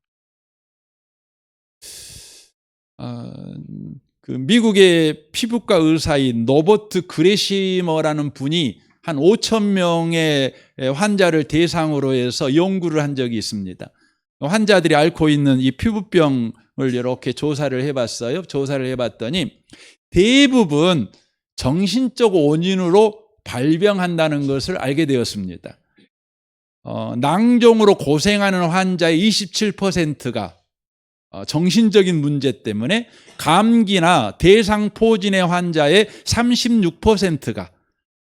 Speaker 1: 그 미국의 피부과 의사인 노버트 그레시머라는 분이 한 5,000명의 환자를 대상으로 해서 연구를 한 적이 있습니다. 환자들이 앓고 있는 이 피부병을 이렇게 조사를 해봤어요. 조사를 해봤더니 대부분 정신적 원인으로 발병한다는 것을 알게 되었습니다. 낭종으로 고생하는 환자의 27%가 정신적인 문제 때문에, 감기나 대상포진의 환자의 36%가,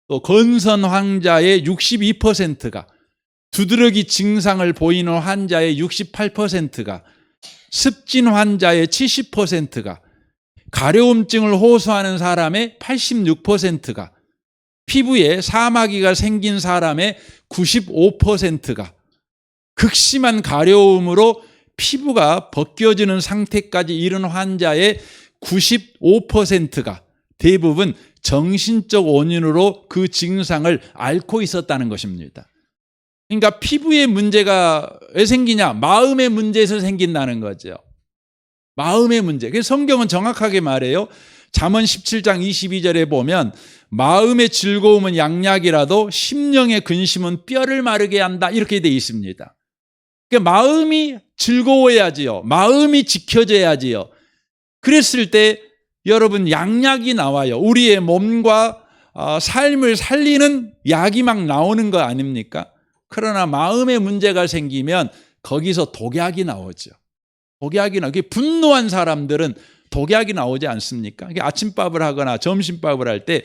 Speaker 1: 또 건선 환자의 62%가, 두드러기 증상을 보이는 환자의 68%가, 습진 환자의 70%가, 가려움증을 호소하는 사람의 86%가, 피부에 사마귀가 생긴 사람의 95%가, 극심한 가려움으로 피부가 벗겨지는 상태까지 이른 환자의 95%가 대부분 정신적 원인으로 그 증상을 앓고 있었다는 것입니다. 그러니까 피부의 문제가 왜 생기냐? 마음의 문제에서 생긴다는 거죠. 마음의 문제. 그래서 성경은 정확하게 말해요. 잠언 17장 22절에 보면 마음의 즐거움은 양약이라도 심령의 근심은 뼈를 마르게 한다. 이렇게 되어 있습니다. 그러니까 마음이 즐거워야지요. 마음이 지켜져야지요. 그랬을 때 여러분 양약이 나와요. 우리의 몸과 삶을 살리는 약이 막 나오는 거 아닙니까? 그러나 마음의 문제가 생기면 거기서 독약이 나오죠. 독약이 나오고 분노한 사람들은 독약이 나오지 않습니까? 아침밥을 하거나 점심밥을 할 때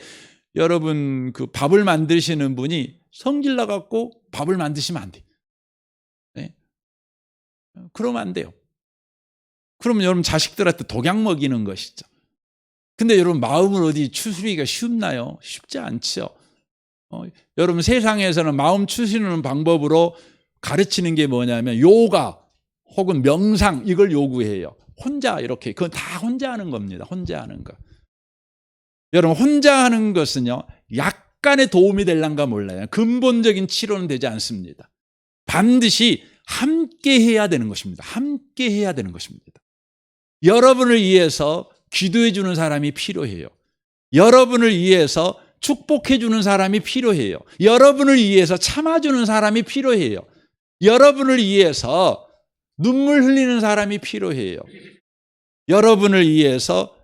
Speaker 1: 여러분 그 밥을 만드시는 분이 성질 나갖고 밥을 만드시면 안 돼요. 네? 그러면 안 돼요. 그러면 여러분 자식들한테 독약 먹이는 것이죠. 근데 여러분 마음을 어디 추스리기가 쉽나요? 쉽지 않죠. 여러분 세상에서는 마음 추스리는 방법으로 가르치는 게 뭐냐면 요가 혹은 명상 이걸 요구해요. 혼자 이렇게 그건 다 혼자 하는 겁니다. 혼자 하는 거. 여러분 혼자 하는 것은요 약간의 도움이 될란가 몰라요. 근본적인 치료는 되지 않습니다. 반드시 함께 해야 되는 것입니다. 함께 해야 되는 것입니다. 여러분을 위해서 기도해 주는 사람이 필요해요. 여러분을 위해서 축복해 주는 사람이 필요해요. 여러분을 위해서 참아주는 사람이 필요해요. 여러분을 위해서 눈물 흘리는 사람이 필요해요. 여러분을 위해서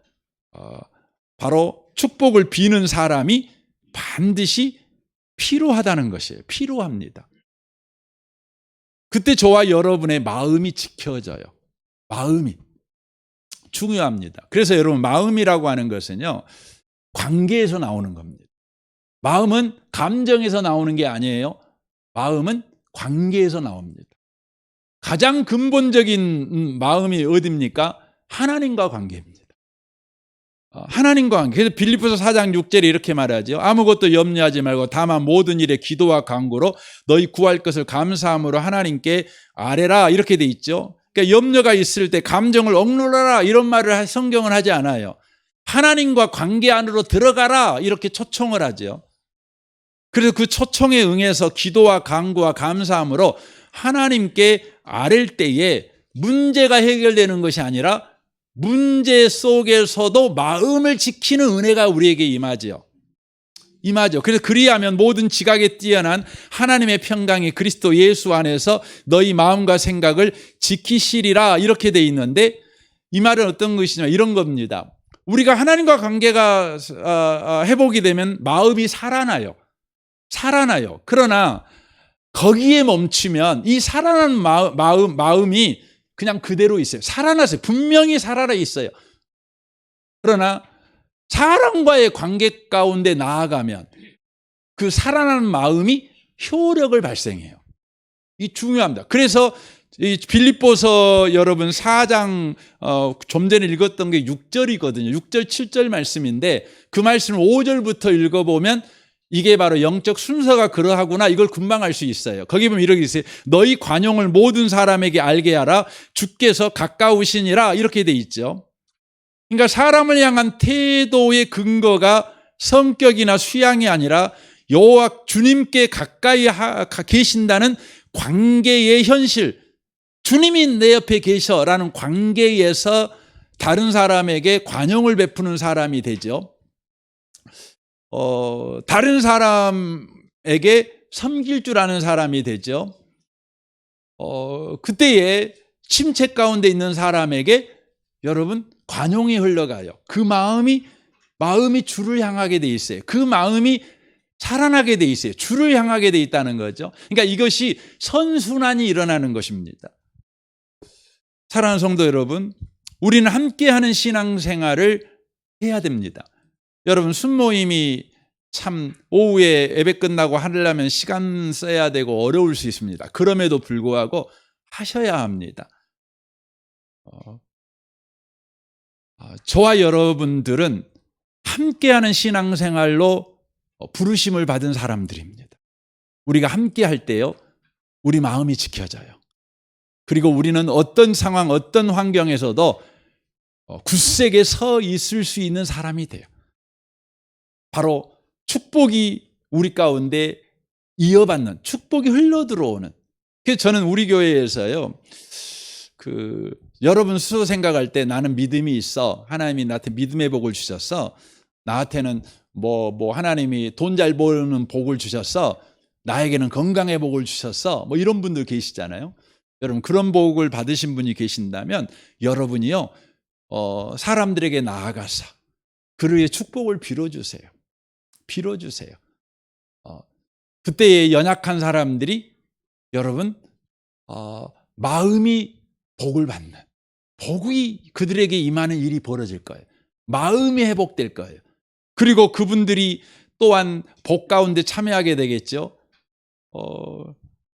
Speaker 1: 바로 축복을 비는 사람이 반드시 필요하다는 것이에요. 필요합니다. 그때 저와 여러분의 마음이 지켜져요. 마음이 중요합니다. 그래서 여러분 마음이라고 하는 것은요 관계에서 나오는 겁니다. 마음은 감정에서 나오는 게 아니에요. 마음은 관계에서 나옵니다. 가장 근본적인 마음이 어디입니까? 하나님과 관계입니다. 하나님과 관계. 그래서 빌립보서 4장 6절에 이렇게 말하죠. 아무것도 염려하지 말고 다만 모든 일에 기도와 간구로 너희 구할 것을 감사함으로 하나님께 아뢰라 이렇게 돼 있죠. 그러니까 염려가 있을 때 감정을 억누르라 이런 말을 성경은 하지 않아요. 하나님과 관계 안으로 들어가라 이렇게 초청을 하죠. 그래서 그 초청에 응해서 기도와 간구와 감사함으로 하나님께 아랠 때에 문제가 해결되는 것이 아니라 문제 속에서도 마음을 지키는 은혜가 우리에게 임하죠. 그래서 그리하면 모든 지각에 뛰어난 하나님의 평강이 그리스도 예수 안에서 너희 마음과 생각을 지키시리라 이렇게 돼 있는데 이 말은 어떤 것이냐 이런 겁니다. 우리가 하나님과 관계가 회복이 되면 마음이 살아나요. 그러나 거기에 멈추면 이 살아난 마음이 그냥 그대로 있어요. 살아났어요. 분명히 살아나 있어요. 그러나 사람과의 관계 가운데 나아가면 그 살아난 마음이 효력을 발생해요. 이 중요합니다. 그래서 이 빌립보서 여러분 4장 좀 전에 읽었던 게 6절이거든요. 6절 7절 말씀인데 그 말씀을 5절부터 읽어보면 이게 바로 영적 순서가 그러하구나 이걸 금방 알 수 있어요. 거기 보면 이렇게 있어요. 너희 관용을 모든 사람에게 알게 하라. 주께서 가까우시니라 이렇게 돼 있죠. 그러니까 사람을 향한 태도의 근거가 성격이나 수양이 아니라 여호와 주님께 가까이 계신다는 관계의 현실, 주님이 내 옆에 계셔라는 관계에서 다른 사람에게 관용을 베푸는 사람이 되죠. 다른 사람에게 섬길 줄 아는 사람이 되죠. 그때에 침체 가운데 있는 사람에게 여러분 관용이 흘러가요. 그 마음이 주를 향하게 돼 있어요. 그 마음이 살아나게 돼 있어요. 주를 향하게 돼 있다는 거죠. 그러니까 이것이 선순환이 일어나는 것입니다. 사랑하는 성도 여러분, 우리는 함께하는 신앙생활을 해야 됩니다. 여러분 순모임이 참 오후에 예배 끝나고 하려면 시간 써야 되고 어려울 수 있습니다. 그럼에도 불구하고 하셔야 합니다. 저와 여러분들은 함께하는 신앙생활로 부르심을 받은 사람들입니다. 우리가 함께할 때요, 우리 마음이 지켜져요. 그리고 우리는 어떤 상황, 어떤 환경에서도 굳세게 서 있을 수 있는 사람이 돼요. 바로 축복이 우리 가운데 이어받는, 축복이 흘러들어오는. 그래서 저는 우리 교회에서요, 여러분 스스로 생각할 때 나는 믿음이 있어. 하나님이 나한테 믿음의 복을 주셨어. 나한테는 하나님이 돈 잘 버는 복을 주셨어. 나에게는 건강의 복을 주셨어. 이런 분들 계시잖아요. 여러분 그런 복을 받으신 분이 계신다면 여러분이요, 사람들에게 나아가서 그의 축복을 빌어주세요. 빌어주세요. 그때의 연약한 사람들이 여러분 마음이 복을 받는, 복이 그들에게 임하는 일이 벌어질 거예요. 마음이 회복될 거예요. 그리고 그분들이 또한 복 가운데 참여하게 되겠죠.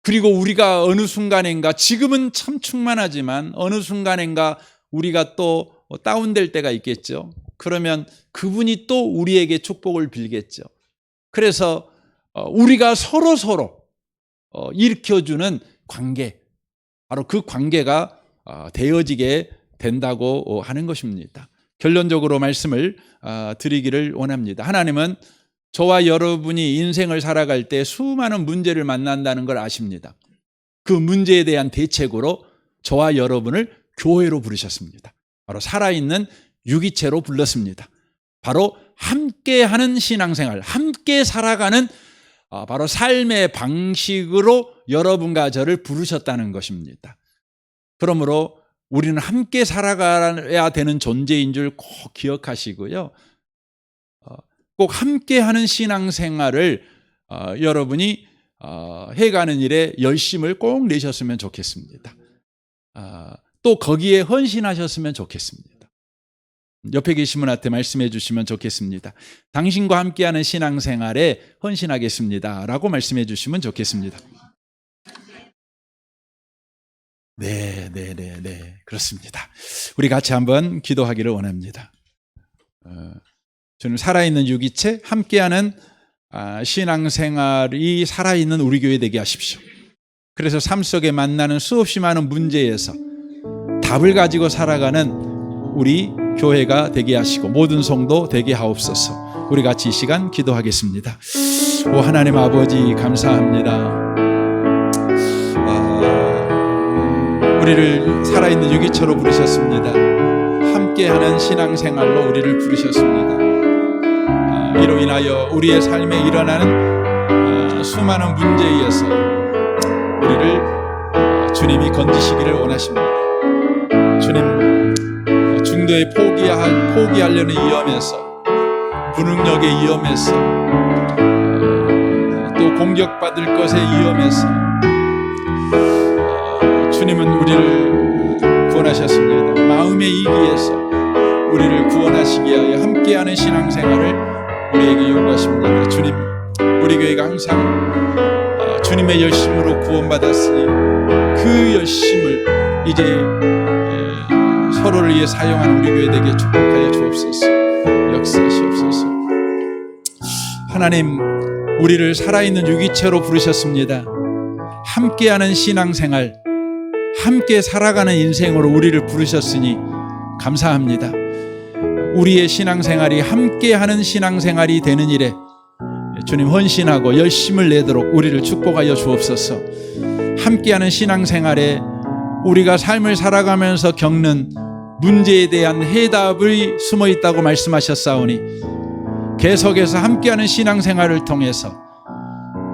Speaker 1: 그리고 우리가 어느 순간인가, 지금은 참 충만하지만 어느 순간인가 우리가 또 다운될 때가 있겠죠. 그러면 그분이 또 우리에게 축복을 빌겠죠. 그래서 우리가 서로 일으켜주는 관계, 바로 그 관계가 되어지게 된다고 하는 것입니다. 결론적으로 말씀을 드리기를 원합니다. 하나님은 저와 여러분이 인생을 살아갈 때 수많은 문제를 만난다는 걸 아십니다. 그 문제에 대한 대책으로 저와 여러분을 교회로 부르셨습니다. 바로 살아있는 유기체로 불렀습니다. 바로 함께하는 신앙생활, 함께 살아가는 바로 삶의 방식으로 여러분과 저를 부르셨다는 것입니다. 그러므로 우리는 함께 살아가야 되는 존재인 줄 꼭 기억하시고요. 꼭 함께하는 신앙생활을 여러분이 해가는 일에 열심을 꼭 내셨으면 좋겠습니다. 또 거기에 헌신하셨으면 좋겠습니다. 옆에 계신 분한테 말씀해 주시면 좋겠습니다. 당신과 함께하는 신앙생활에 헌신하겠습니다 라고 말씀해 주시면 좋겠습니다. 네, 그렇습니다. 우리 같이 한번 기도하기를 원합니다. 저는 살아있는 유기체, 함께하는 신앙생활이 살아있는 우리 교회 되게 하십시오. 그래서 삶 속에 만나는 수없이 많은 문제에서 답을 가지고 살아가는 우리 교회가 되게 하시고 모든 성도 되게 하옵소서. 우리 같이 이 시간 기도하겠습니다. 오 하나님 아버지 감사합니다. 우리를 살아있는 유기체로 부르셨습니다. 함께하는 신앙생활로 우리를 부르셨습니다. 이로 인하여 우리의 삶에 일어나는 수많은 문제에서 우리를 주님이 건지시기를 원하십니다. 주님, 중도에 포기하려는 위험에서, 무능력의 위험에서, 또 공격받을 것의 위험에서 주님은 우리를 구원하셨습니다. 마음의 이기에서 우리를 구원하시기 위하여 함께하는 신앙생활을 우리에게 요구하십니다. 주님, 우리 교회가 항상 주님의 열심으로 구원받았으니 그 열심을 이제 서로를 위해 사용하는 우리 교회 되게 축복하여 주옵소서. 역사하시옵소서. 하나님, 우리를 살아있는 유기체로 부르셨습니다. 함께하는 신앙생활, 함께 살아가는 인생으로 우리를 부르셨으니 감사합니다. 우리의 신앙생활이 함께하는 신앙생활이 되는 일에 주님 헌신하고 열심을 내도록 우리를 축복하여 주옵소서. 함께하는 신앙생활에 우리가 삶을 살아가면서 겪는 문제에 대한 해답이 숨어 있다고 말씀하셨사오니 계속해서 함께하는 신앙생활을 통해서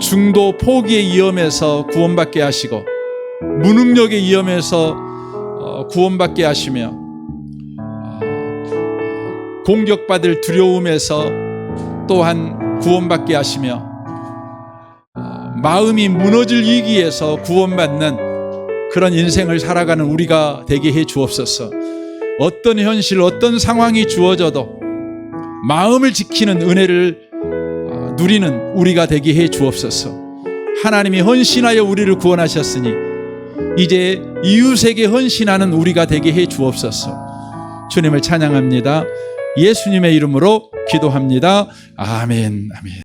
Speaker 1: 중도 포기의 위험에서 구원받게 하시고 무능력의 위험에서 구원받게 하시며 공격받을 두려움에서 또한 구원받게 하시며 마음이 무너질 위기에서 구원받는 그런 인생을 살아가는 우리가 되게 해 주옵소서. 어떤 현실, 어떤 상황이 주어져도 마음을 지키는 은혜를 누리는 우리가 되게 해 주옵소서. 하나님이 헌신하여 우리를 구원하셨으니 이제 이웃에게 헌신하는 우리가 되게 해 주옵소서. 주님을 찬양합니다. 예수님의 이름으로 기도합니다. 아멘. 아멘.